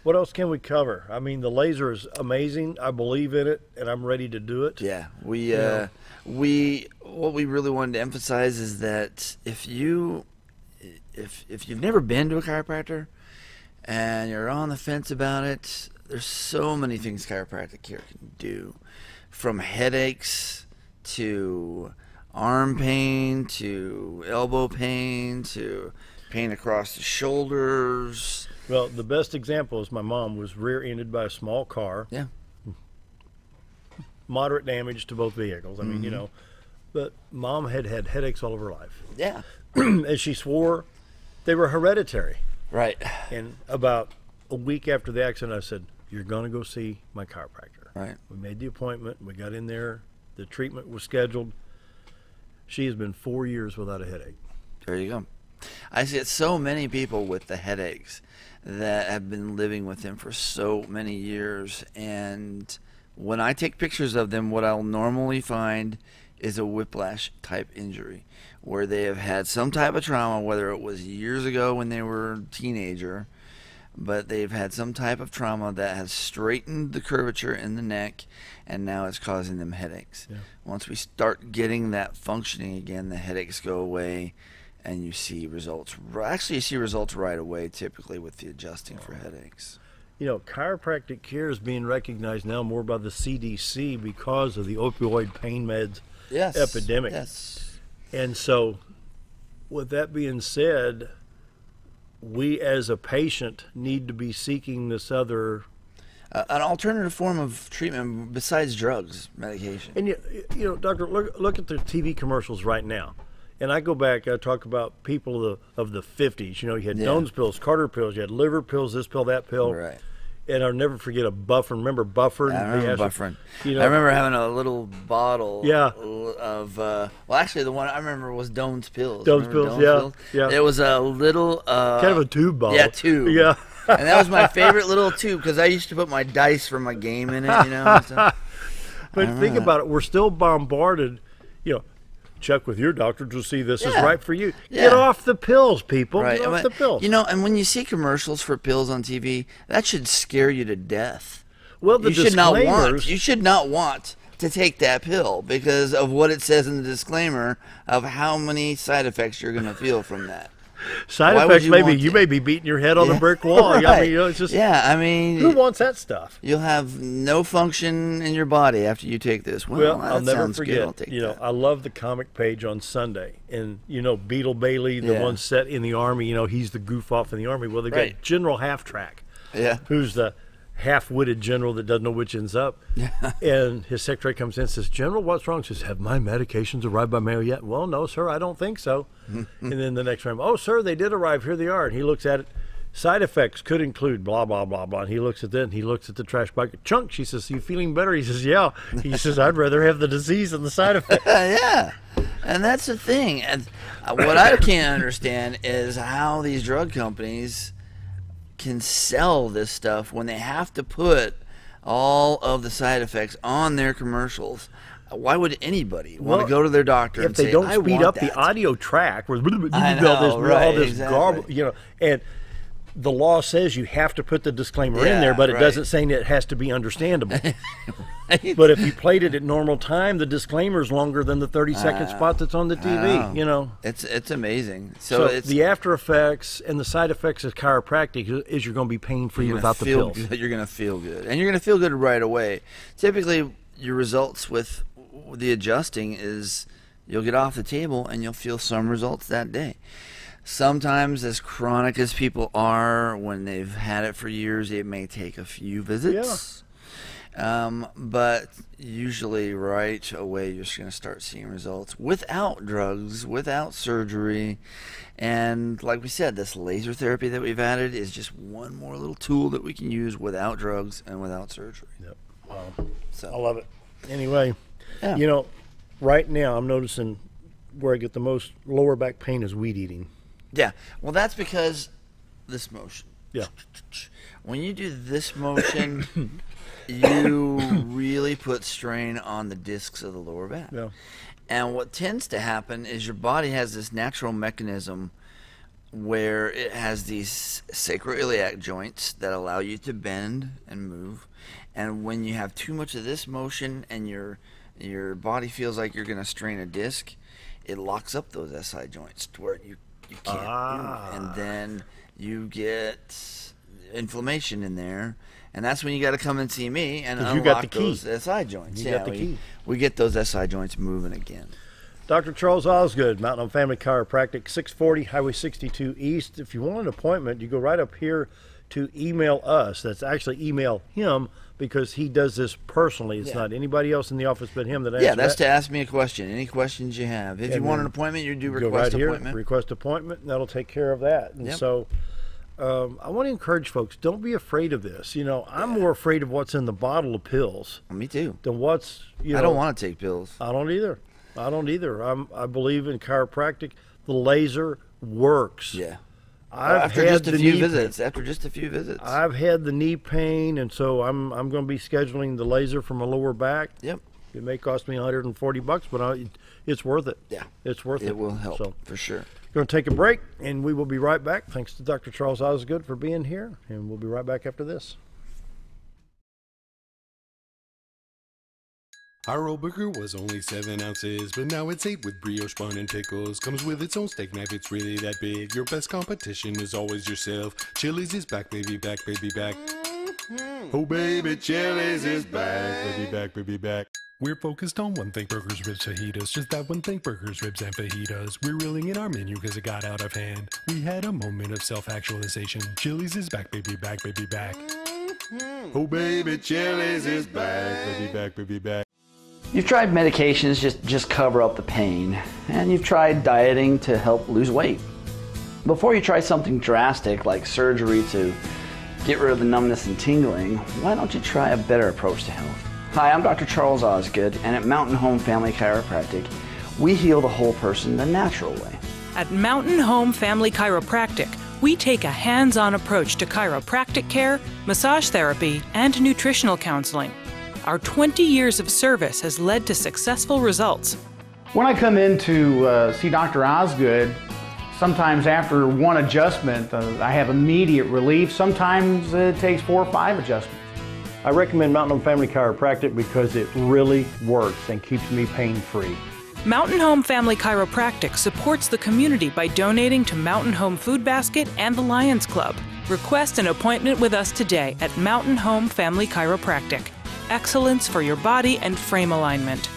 S2: what else can we cover? I mean, the laser is amazing. I believe in it, and I'm ready to do it.
S6: Yeah, what we really wanted to emphasize is that if you've never been to a chiropractor and you're on the fence about it, there's so many things chiropractic care can do, from headaches to arm pain to elbow pain to pain across the shoulders.
S2: Well, the best example is my mom was rear-ended by a small car.
S6: Yeah.
S2: Moderate damage to both vehicles. I mean, you know, but Mom had headaches all of her life.
S6: Yeah.
S2: As she swore, they were hereditary.
S6: Right.
S2: And about a week after the accident, I said, "You're going to go see my chiropractor."
S6: Right.
S2: We made the appointment. We got in there. The treatment was scheduled. She has been 4 years without a headache.
S6: There you go. I see so many people with the headaches that have been living with them for so many years, and when I take pictures of them, what I'll normally find is a whiplash type injury where they have had some type of trauma, whether it was years ago when they were a teenager, but they've had some type of trauma that has straightened the curvature in the neck, and now it's causing them headaches. Yeah. Once we start getting that functioning again, the headaches go away, and you see results. Actually, you see results right away, typically, with the adjusting for headaches.
S2: You know, chiropractic care is being recognized now more by the CDC because of the opioid pain meds epidemic.
S6: Yes.
S2: And so, with that being said, we as a patient need to be seeking this other...
S6: an alternative form of treatment besides drugs, medication.
S2: And, you know, doctor, look at the TV commercials right now. And I go back, I talk about people of the 50s. You know, you had Doan's pills, Carter pills, you had liver pills, this pill, that pill.
S6: Right.
S2: And I'll never forget a Bufferin. Remember Bufferin?
S6: Yeah, I remember Bufferin.
S2: You know,
S6: I remember having a little bottle of, well, actually, the one I remember was Doan's pills.
S2: Doan's pills. Yeah.
S6: It was a little...
S2: kind of a tube bottle.
S6: Yeah, tube.
S2: Yeah.
S6: And that was my favorite little tube because I used to put my dice for my game in it, you know. So,
S2: but think about it. We're still bombarded, you know, check with your doctor to see this is right for you. Get off the pills, people.
S6: Right.
S2: Get off the pills.
S6: You know, and when you see commercials for pills on TV, that should scare you to death.
S2: Well, the disclaimers...
S6: You should not want to take that pill because of what it says in the disclaimer of how many side effects you're going to feel from that.
S2: Side effects, maybe you may be beating your head on a brick wall.
S6: Right.
S2: I mean, you know, it's just,
S6: I mean,
S2: who wants that stuff?
S6: You'll have no function in your body after you take this.
S2: Well, I'll never forget. You know, I love the comic page on Sunday, and you know, Beetle Bailey, the one set in the Army. You know, he's the goof off in the Army. Well, they got General Half Track, who's the half-witted general that doesn't know which end's up. And his secretary comes in and says, "General, what's wrong?" He says, "Have my medications arrived by mail yet?" "Well, no, sir, I don't think so." And then the next time, "Oh, sir, they did arrive. Here they are." And he looks at it. "Side effects could include blah, blah, blah, blah." And he looks at that, and he looks at the trash bucket. "Chunk," she says, "you feeling better?" He says, "Yeah." He says, "I'd rather have the disease than the side effects."
S6: Yeah. And that's the thing. And what I can't understand is how these drug companies can sell this stuff when they have to put all of the side effects on their commercials. Why would anybody want to go to their doctor and say,
S2: if they don't speed up
S6: that?
S2: the audio track, where
S6: I know,
S2: all this garble, you know, and the law says you have to put the disclaimer in there, but it doesn't say it has to be understandable. But if you played it at normal time, the disclaimer's longer than the 30-second spot that's on the TV. You know,
S6: it's amazing.
S2: So it's, the after effects and the side effects of chiropractic is you're going to be pain-free without the pills.
S6: You're going to feel good, and you're going to feel good right away. Typically, your results with the adjusting is you'll get off the table and you'll feel some results that day. Sometimes, as chronic as people are, when they've had it for years, it may take a few visits. But usually right away you're just going to start seeing results without drugs, without surgery. And like we said, this laser therapy that we've added is just one more little tool that we can use without drugs and without surgery.
S2: Yep. Wow. So I love it. Anyway, you know, right now I'm noticing where I get the most lower back pain is weed eating.
S6: Yeah, well, that's because this motion.
S2: Yeah.
S6: When you do this motion, you really put strain on the discs of the lower back.
S2: Yeah.
S6: And what tends to happen is your body has this natural mechanism where it has these sacroiliac joints that allow you to bend and move. And when you have too much of this motion and your body feels like you're going to strain a disc, it locks up those SI joints to where you can't move. And then you get inflammation in there. And that's when you got to come and see me and unlock those SI joints.
S2: You got the key.
S6: We get those SI joints moving again.
S2: Dr. Charles Osgood, Mountain Home Family Chiropractic, 640 Highway 62 East. If you want an appointment, you go right up here to email us. That's actually email him because he does this personally. It's not anybody else in the office but him that answers.
S6: Yeah, that's to ask me a question. Any questions you have. If you want an appointment, you do request appointment.
S2: Here, request appointment, and that'll take care of that. And so I want to encourage folks, don't be afraid of this. You know, I'm more afraid of what's in the bottle of pills.
S6: Me too.
S2: Than what's,
S6: I don't want to take pills.
S2: I don't either. I believe in chiropractic. The laser works.
S6: Yeah. After just a few visits. I've
S2: had the knee pain, and so I'm going to be scheduling the laser for my lower back.
S6: Yep.
S2: It may cost me $140, but it's worth it.
S6: Yeah.
S2: It's worth it.
S6: It will help, for sure.
S2: Going to take a break, and we will be right back. Thanks to Dr. Charles Osgood for being here, and we'll be right back after this.
S7: Our roll burger was only 7 ounces, but now it's 8 with brioche bun and pickles. Comes with its own steak knife, it's really that big. Your best competition is always yourself. Chili's is back, baby, back, baby, back. Oh, baby, Chili's is back, baby, back, baby, back. We're focused on one thing, burgers, ribs, fajitas. Just that one thing, burgers, ribs, and fajitas. We're reeling in our menu because it got out of hand. We had a moment of self-actualization. Chili's is back, baby, back, baby, back. Oh, baby, Chili's is back, baby, back, baby, back.
S8: You've tried medications just cover up the pain, and you've tried dieting to help lose weight. Before you try something drastic like surgery to get rid of the numbness and tingling, why don't you try a better approach to health? Hi, I'm Dr. Charles Osgood, and at Mountain Home Family Chiropractic, we heal the whole person the natural way.
S9: At Mountain Home Family Chiropractic, we take a hands-on approach to chiropractic care, massage therapy, and nutritional counseling. Our 20 years of service has led to successful results.
S10: When I come in to see Dr. Osgood, sometimes after one adjustment, I have immediate relief. Sometimes it takes 4 or 5 adjustments.
S2: I recommend Mountain Home Family Chiropractic because it really works and keeps me pain-free.
S9: Mountain Home Family Chiropractic supports the community by donating to Mountain Home Food Basket and the Lions Club. Request an appointment with us today at Mountain Home Family Chiropractic. Excellence for your body and frame alignment.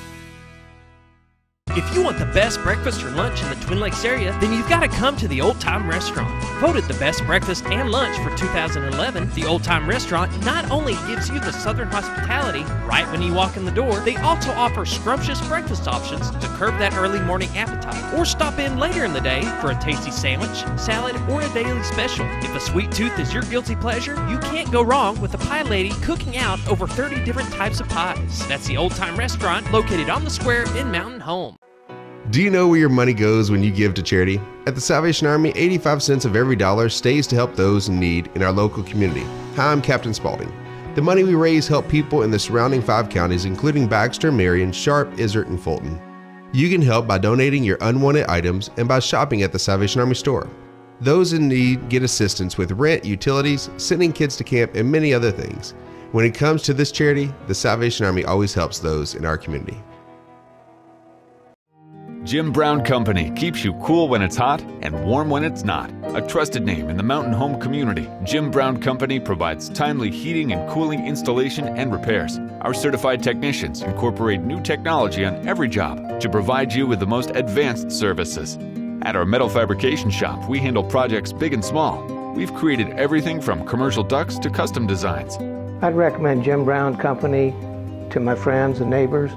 S11: If you want the best breakfast or lunch in the Twin Lakes area, then you've got to come to the Old Time Restaurant. Voted the best breakfast and lunch for 2011, the Old Time Restaurant not only gives you the Southern hospitality right when you walk in the door, they also offer scrumptious breakfast options to curb that early morning appetite. Or stop in later in the day for a tasty sandwich, salad, or a daily special. If a sweet tooth is your guilty pleasure, you can't go wrong with the pie lady cooking out over 30 different types of pies. That's the Old Time Restaurant located on the square in Mountain Home.
S12: Do you know where your money goes when you give to charity? At the Salvation Army, 85 cents of every dollar stays to help those in need in our local community. Hi, I'm Captain Spaulding. The money we raise help people in the surrounding 5 counties, including Baxter, Marion, Sharp, Izzard, and Fulton. You can help by donating your unwanted items and by shopping at the Salvation Army store. Those in need get assistance with rent, utilities, sending kids to camp, and many other things. When it comes to this charity, the Salvation Army always helps those in our community.
S13: Jim Brown Company keeps you cool when it's hot and warm when it's not. A trusted name in the Mountain Home community, Jim Brown Company provides timely heating and cooling installation and repairs. Our certified technicians incorporate new technology on every job to provide you with the most advanced services. At our metal fabrication shop, we handle projects big and small. We've created everything from commercial ducts to custom designs.
S14: I'd recommend Jim Brown Company to my friends and neighbors.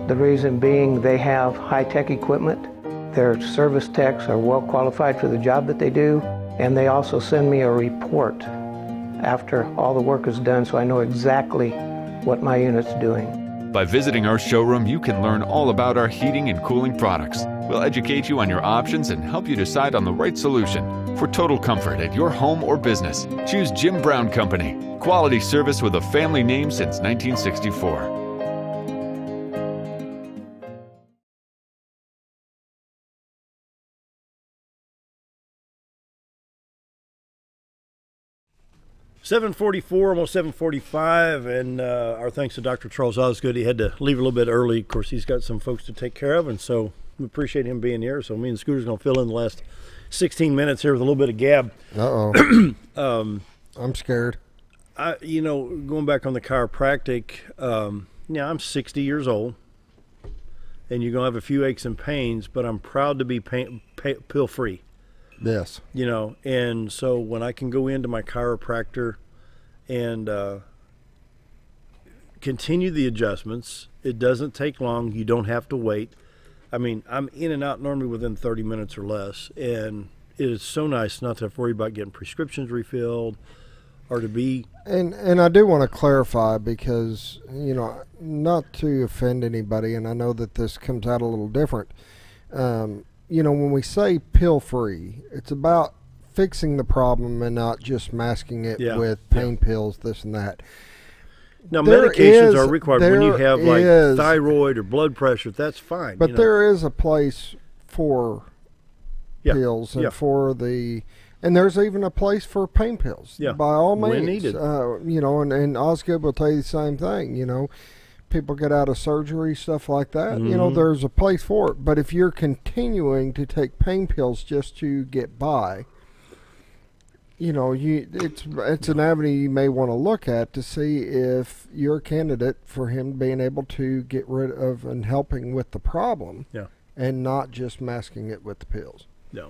S14: The reason being they have high-tech equipment, their service techs are well qualified for the job that they do, and they also send me a report after all the work is done so I know exactly what my unit's doing.
S13: By visiting our showroom, you can learn all about our heating and cooling products. We'll educate you on your options and help you decide on the right solution. For total comfort at your home or business, choose Jim Brown Company. Quality service with a family name since 1964.
S2: $7:44, almost 7:45, and our thanks to Dr. Charles Osgood. He had to leave a little bit early. Of course, he's got some folks to take care of, and so we appreciate him being here. So me and Scooter's going to fill in the last 16 minutes here with a little bit of gab.
S3: Uh-oh. I'm scared.
S2: Going back on the chiropractic, I'm 60 years old, and you're going to have a few aches and pains, but I'm proud to be pill-free.
S3: Yes.
S2: And so when I can go into my chiropractor and continue the adjustments, it doesn't take long. You don't have to wait. I mean, I'm in and out normally within 30 minutes or less, and it is so nice not to have to worry about getting prescriptions refilled or to be...
S3: And I do want to clarify because, not to offend anybody, and I know that this comes out a little different, when we say pill-free, it's about fixing the problem and not just masking it with pain pills, this and that.
S2: Now, medications are required when you have like thyroid or blood pressure. That's fine.
S3: But there is a place for pills and for the... And there's even a place for pain pills.
S2: Yeah.
S3: By all means.
S2: When needed.
S3: And Osgood will tell you the same thing, People get out of surgery, stuff like that.
S2: Mm-hmm.
S3: There's a place for it. But if you're continuing to take pain pills just to get by, it's an avenue you may want to look at to see if you're a candidate for him being able to get rid of and helping with the problem, and not just masking it with the pills.
S2: Yeah,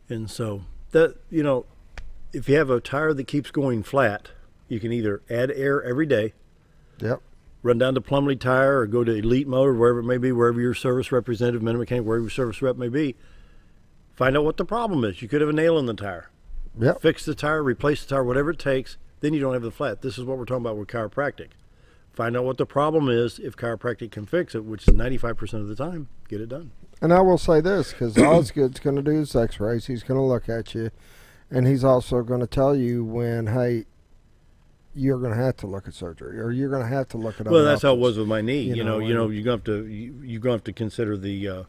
S2: and so that if you have a tire that keeps going flat, you can either add air every day.
S3: Yep.
S2: Run down to Plumley Tire or go to Elite Motor, wherever it may be, wherever your service representative, mechanic, wherever your service rep may be. Find out what the problem is. You could have a nail in the tire.
S3: Yep.
S2: Fix the tire, replace the tire, whatever it takes. Then you don't have the flat. This is what we're talking about with chiropractic. Find out what the problem is. If chiropractic can fix it, which is 95% of the time, get it done.
S3: And I will say this, because Osgood's going to do his x-rays. He's going to look at you, and he's also going to tell you when, hey, you're going to have to look at surgery, or you're going to have to look at.
S2: Well, that's how it was with my knee. You're going to have to consider the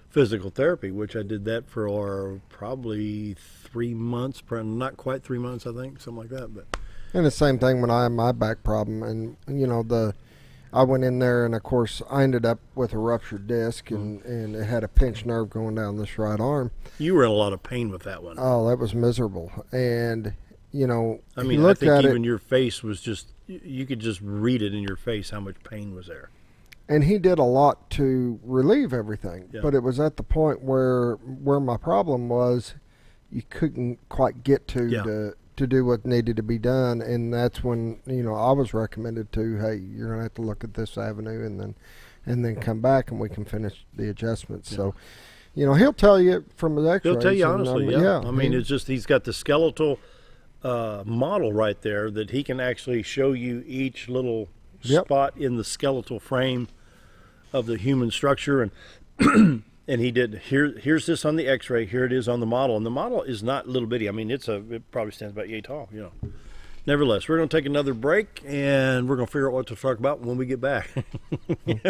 S2: physical therapy, which I did that for probably 3 months, not quite 3 months, I think, something like that. But
S3: and the same thing when I had my back problem, and I went in there, and of course I ended up with a ruptured disc, and it had a pinched nerve going down this right arm.
S2: You were in a lot of pain with that one.
S3: Oh, that was miserable, and.
S2: I mean, I think even your face was just, you could just read it in your face how much pain was there.
S3: And he did a lot to relieve everything, but it was at the point where my problem was you couldn't quite get to do what needed to be done, and that's when, I was recommended to, hey, you're going to have to look at this avenue and then come back and we can finish the adjustments. Yeah. So, he'll tell you from his x-rays.
S2: He'll tell you honestly, I mean, it's just he's got the skeletal model right there that he can actually show you each little spot in the skeletal frame of the human structure, and and he did here's this on the x-ray, here it is on the model, and the model is not little bitty. I mean, it probably stands about yay tall, Nevertheless, we're going to take another break, and we're going to figure out what to talk about when we get back.
S3: Be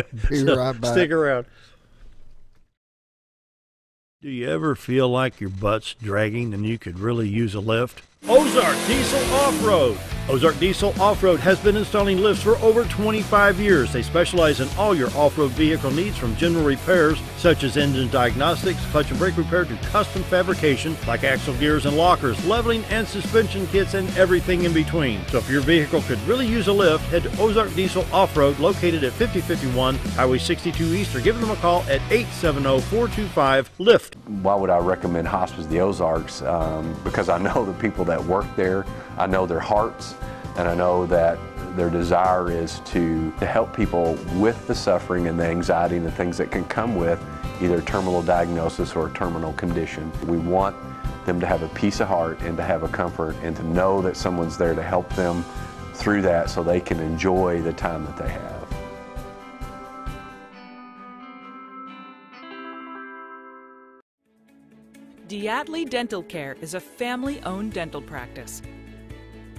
S3: right back.
S2: Stick around. Do you ever feel like your butt's dragging and you could really use a lift? Ozark Diesel Off-Road. Ozark Diesel Off-Road has been installing lifts for over 25 years. They specialize in all your off-road vehicle needs, from general repairs such as engine diagnostics, clutch and brake repair, to custom fabrication like axle gears and lockers, leveling and suspension kits, and everything in between. So if your vehicle could really use a lift, head to Ozark Diesel Off-Road, located at 5051 Highway 62 East, or give them a call at 870-425-LIFT.
S15: Why would I recommend Hospice the Ozarks? Because I know the people that work there, I know their hearts, and I know that their desire is to help people with the suffering and the anxiety and the things that can come with either terminal diagnosis or a terminal condition. We want them to have a peace of heart and to have a comfort and to know that someone's there to help them through that so they can enjoy the time that they have.
S9: Diatley Dental Care is a family-owned dental practice.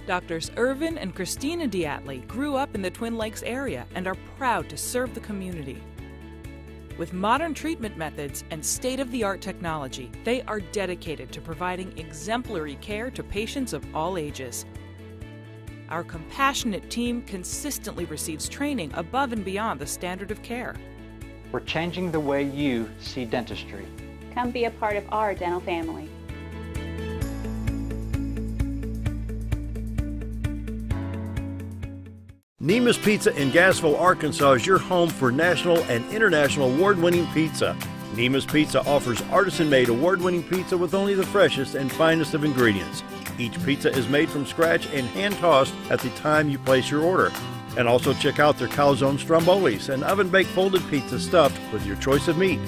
S9: Doctors Irvin and Christina Diatley grew up in the Twin Lakes area and are proud to serve the community. With modern treatment methods and state-of-the-art technology, they are dedicated to providing exemplary care to patients of all ages. Our compassionate team consistently receives training above and beyond the standard of care.
S16: We're changing the way you see dentistry.
S17: Come be a part of our dental family.
S2: Neema's Pizza in Gassville, Arkansas is your home for national and international award-winning pizza. Neema's Pizza offers artisan-made award-winning pizza with only the freshest and finest of ingredients. Each pizza is made from scratch and hand-tossed at the time you place your order. And also check out their calzone strombolis, an oven-baked folded pizza stuffed with your choice of meat.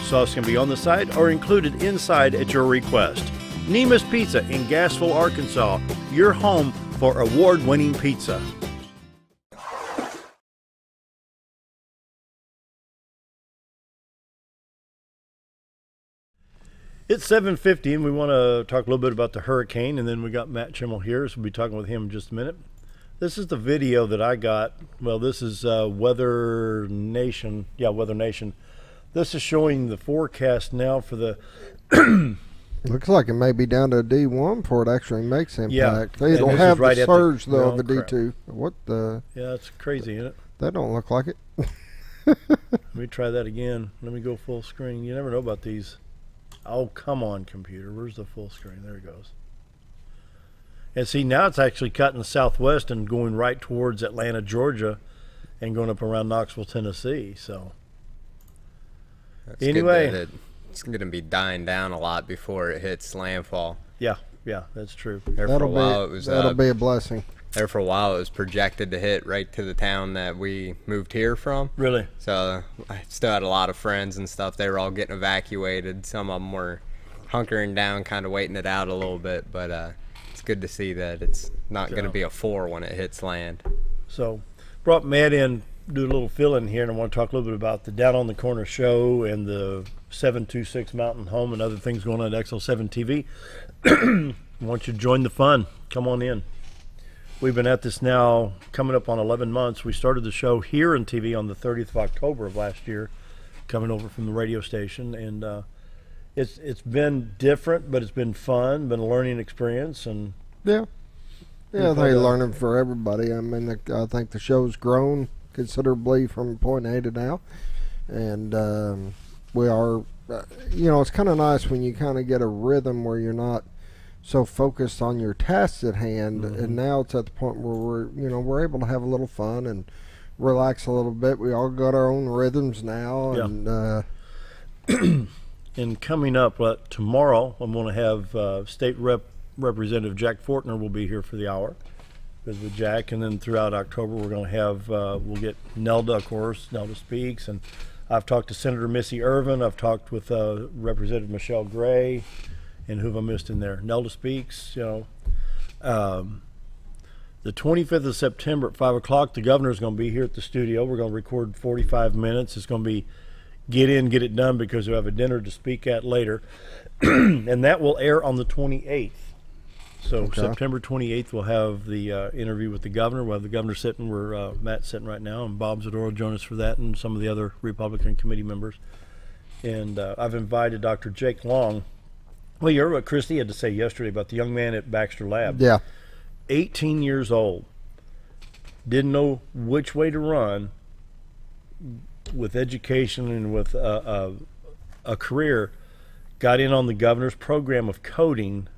S2: Sauce can be on the side or included inside at your request. Neema's Pizza in Gassville, Arkansas, your home for award-winning pizza. It's 7:50, and we want to talk a little bit about the hurricane, and then we got Matt Chimmel here, so we'll be talking with him in just a minute. This is the video that I got. Well, this is Weather Nation. Yeah, Weather Nation. This is showing the forecast now for the...
S3: Looks like it may be down to a D1 before it actually makes impact.
S2: Yeah.
S3: It'll have right the surge, though, of a D2. What the...
S2: Yeah, it's crazy, isn't it?
S3: That don't look like it.
S2: Let me try that again. Let me go full screen. You never know about these. Oh, come on, computer. Where's the full screen? There it goes. And see, now it's actually cutting southwest and going right towards Atlanta, Georgia, and going up around Knoxville, Tennessee. So,
S18: that's
S2: anyway,
S18: it's going to be dying down a lot before it hits landfall.
S2: Yeah, that's true.
S3: That'll be a blessing.
S18: There for a while, it was projected to hit right to the town that we moved here from.
S2: Really?
S18: So I still had a lot of friends and stuff. They were all getting evacuated. Some of them were hunkering down, kind of waiting it out a little bit. But it's good to see that it's not going to be a 4 when it hits land.
S2: So brought Matt in, do a little fill-in here, and I want to talk a little bit about the Down on the Corner show and the 726 Mountain Home and other things going on at XL7 TV. I want you to join the fun. Come on in. We've been at this now coming up on 11 months. We started the show here on TV on the 30th of October of last year, coming over from the radio station. And it's been different, but it's been fun, been a learning experience. And
S3: yeah, I think learning for everybody. I mean, I think the show's grown considerably from point A to now. And we are, it's kind of nice when you kind of get a rhythm where you're not so focused on your tasks at hand, and now it's at the point where we're able to have a little fun and relax a little bit. We all got our own rhythms now, and
S2: and coming up tomorrow, I'm going to have State Representative Jack Fortner will be here for the hour. With Jack, and then throughout October we're going to have we'll get Nelda, of course. Nelda speaks, and I've talked to Senator Missy Irvin. I've talked with Representative Michelle Gray. And who have I missed in there? Nelda speaks, The 25th of September at 5 o'clock, the governor's going to be here at the studio. We're going to record 45 minutes. It's going to be get in, get it done, because we have a dinner to speak at later. And that will air on the 28th. So September 28th, we'll have the interview with the governor. We'll have the governor sitting where Matt's sitting right now, and Bob Zadora will join us for that, and some of the other Republican committee members. And I've invited Dr. Jake Long. Well, you heard what Christy had to say yesterday about the young man at Baxter Lab.
S3: Yeah.
S2: 18 years old. Didn't know which way to run with education and with a career. Got in on the governor's program of coding.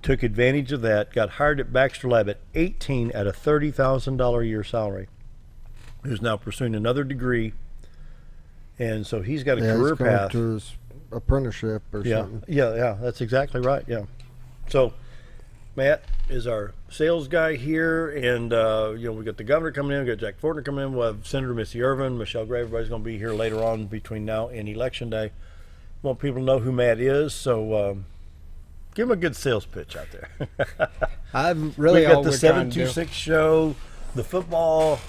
S2: Took advantage of that. Got hired at Baxter Lab at 18 at a $30,000 a year salary. Who's now pursuing another degree. And so he's got a career path.
S3: To his apprenticeship or something.
S2: Yeah, that's exactly right. Yeah. So Matt is our sales guy here, and we got the governor coming in, we got Jack Fortner coming in, we'll have Senator Missy Irvin, Michelle Gray. Everybody's going to be here later on between now and Election Day. Want people to know who Matt is, so give him a good sales pitch out there.
S18: I'm really
S2: we got the 726 show, the football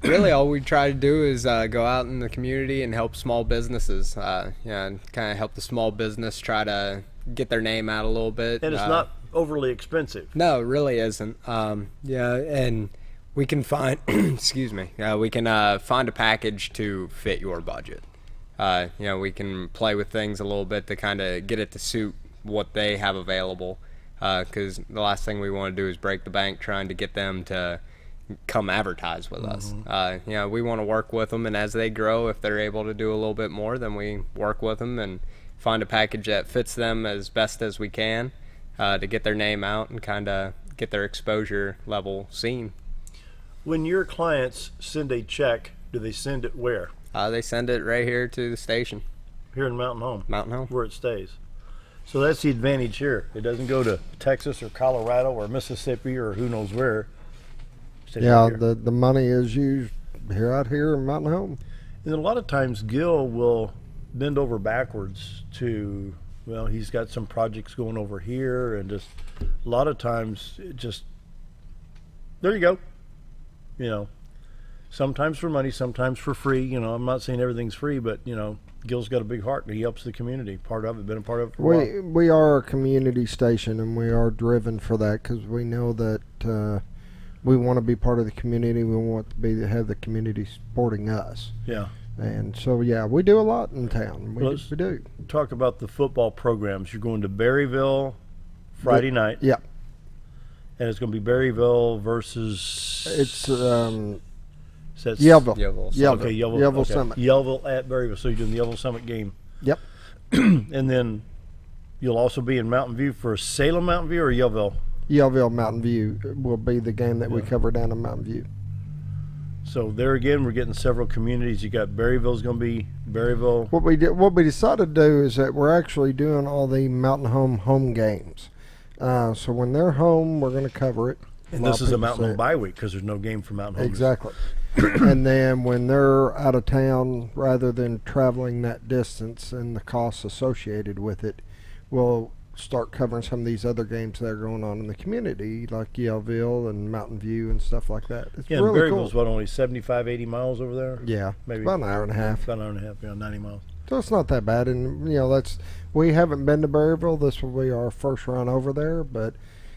S18: Really, all we try to do is go out in the community and help small businesses. And kind of help the small business try to get their name out a little bit.
S2: And it's not overly expensive.
S18: No, it really isn't. And we can find, excuse me, we can find a package to fit your budget. We can play with things a little bit to kind of get it to suit what they have available. Because the last thing we want to do is break the bank trying to get them to come advertise with us. We want to work with them, and as they grow, if they're able to do a little bit more, then we work with them and find a package that fits them as best as we can to get their name out and kind of get their exposure level seen.
S2: When your clients send a check, do they send it where?
S18: They send it right here to the station.
S2: Here in Mountain Home?
S18: Mountain Home.
S2: Where it stays. So that's the advantage here. It doesn't go to Texas or Colorado or Mississippi or who knows where.
S3: Yeah, the money is used out here in Mountain Home.
S2: And then a lot of times Gil will bend over backwards to, well, he's got some projects going over here, and just a lot of times it just, there you go. Sometimes for money, sometimes for free. I'm not saying everything's free, but Gil's got a big heart and he helps the community. Part of it, been a part of it for a while.
S3: We are a community station, and we are driven for that because we know that we want to be part of the community. We want to have the community supporting us.
S2: Yeah.
S3: And so, we do a lot in town. We do.
S2: Talk about the football programs. You're going to Berryville Friday night.
S3: Yeah.
S2: And it's going to be Berryville versus...
S3: It's...
S2: Yellville.
S3: Okay, Yellville Summit.
S2: Yellville at Berryville. So you're doing the Yellville Summit game.
S3: Yep.
S2: And then you'll also be in Mountain View for Salem Mountain View or Yellville?
S3: Yellville Mountain View will be the game that we cover down in Mountain View.
S2: So there again, we're getting several communities. You got Berryville's going to be Berryville.
S3: What we decided to do is that we're actually doing all the Mountain home games. So when they're home, we're going to cover it.
S2: And this is a Mountain Home bye week because there's no game for Mountain Home.
S3: Exactly. And then when they're out of town, rather than traveling that distance and the costs associated with it, we'll start covering some of these other games that are going on in the community, like Yellville and Mountain View and stuff like that. It's really
S2: Berryville's
S3: cool.
S2: Only 75, 80 miles over there?
S3: Yeah,
S2: maybe
S3: about an hour and a half.
S2: About an hour and a half, 90 miles.
S3: So it's not that bad, and we haven't been to Berryville. This will be our first run over there, but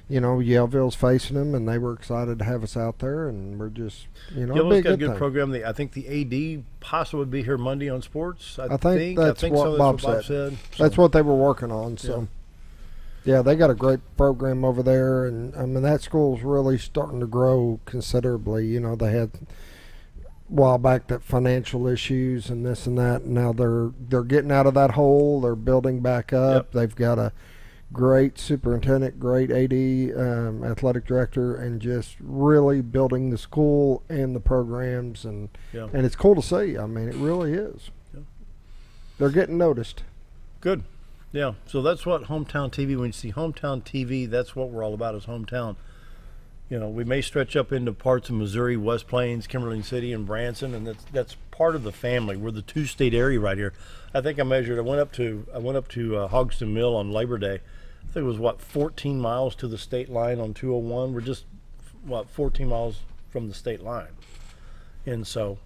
S3: Yellville's facing them, and they were excited to have us out there, and we're just
S2: Yellville's got a good program. I think the AD possibly would be here Monday on sports. I think
S3: that's what Bob said.
S2: So.
S3: That's what they were working on. So yeah, they got a great program over there, and I mean that school's really starting to grow considerably. They had a while back that financial issues and this and that, and now they're getting out of that hole. They're building back up. Yep. They've got a great superintendent, great AD, athletic director, and just really building the school and the programs, and it's cool to see. I mean, it really is. Yeah. They're getting noticed.
S2: Good. Yeah. So that's what Hometown TV, when you see Hometown TV, that's what we're all about, is hometown. We may stretch up into parts of Missouri, West Plains, Kimberly City, and Branson, and that's part of the family. We're the two-state area right here. I think I measured. I went up to Hogston Mill on Labor Day. I think it was 14 miles to the state line on 201. We're just 14 miles from the state line, and so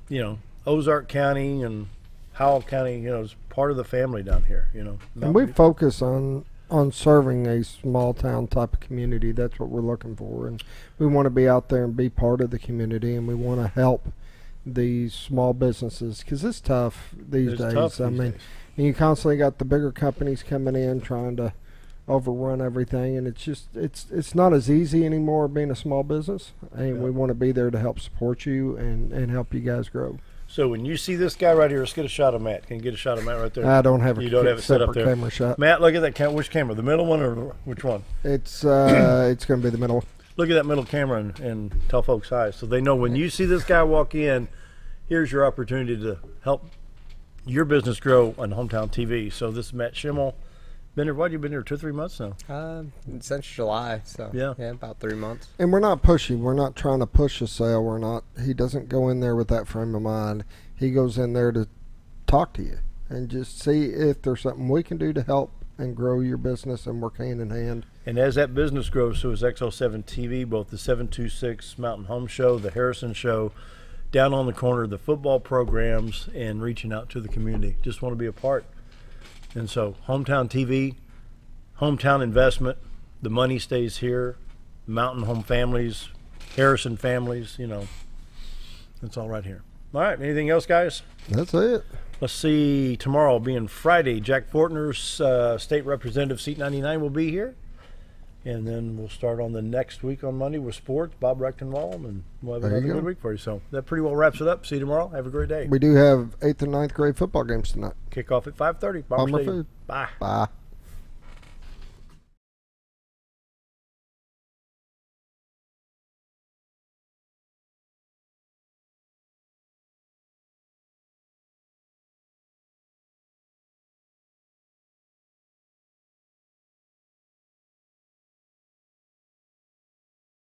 S2: Ozark County and Howell County, is part of the family down here.
S3: And we focus on serving a small town type of community. That's what we're looking for, and we want to be out there and be part of the community, and we want to help these small businesses because it's tough these days. I mean, you constantly got the bigger companies coming in trying to overrun everything, and it's not as easy anymore being a small business, and we want to be there to help support you and help you guys grow.
S2: So when you see this guy right here, let's get a shot of Matt. Can you get a shot of Matt right there?
S3: I don't have
S2: you don't have it set up there.
S3: Camera shot.
S2: Matt, look at that camera. Which camera? The middle one or which one?
S3: It's going to be the middle.
S2: Look at that middle camera and tell folks hi, so they know when you see this guy walk in, here's your opportunity to help your business grow on Hometown TV. So this is Matt Schimmel. Been there, you've been here 2 or 3 months now?
S18: Since July, so yeah, about 3 months.
S3: And we're not pushy. We're not trying to push a sale. He doesn't go in there with that frame of mind. He goes in there to talk to you and just see if there's something we can do to help and grow your business, and work hand in hand.
S2: And as that business grows, so is XL7 TV, both the 726 Mountain Home Show, the Harrison Show, down on the corner, the football programs, and reaching out to the community. Just want to be a part. And so hometown TV, hometown investment, the money stays here, Mountain Home families, Harrison families, you know, it's all right here. All right, anything else, guys?
S3: That's it.
S2: Let's see, tomorrow being Friday, Jack Fortner's state representative, seat 99, will be here. And then we'll start on the next week on Monday with sports, Bob Rechtenwald, and we'll have another good week for you. So that pretty well wraps it up. See you tomorrow. Have a great day.
S3: We do have 8th and 9th grade football games tonight.
S2: Kick off at 5:30.
S3: Bomber Food.
S2: Bye.
S3: Bye.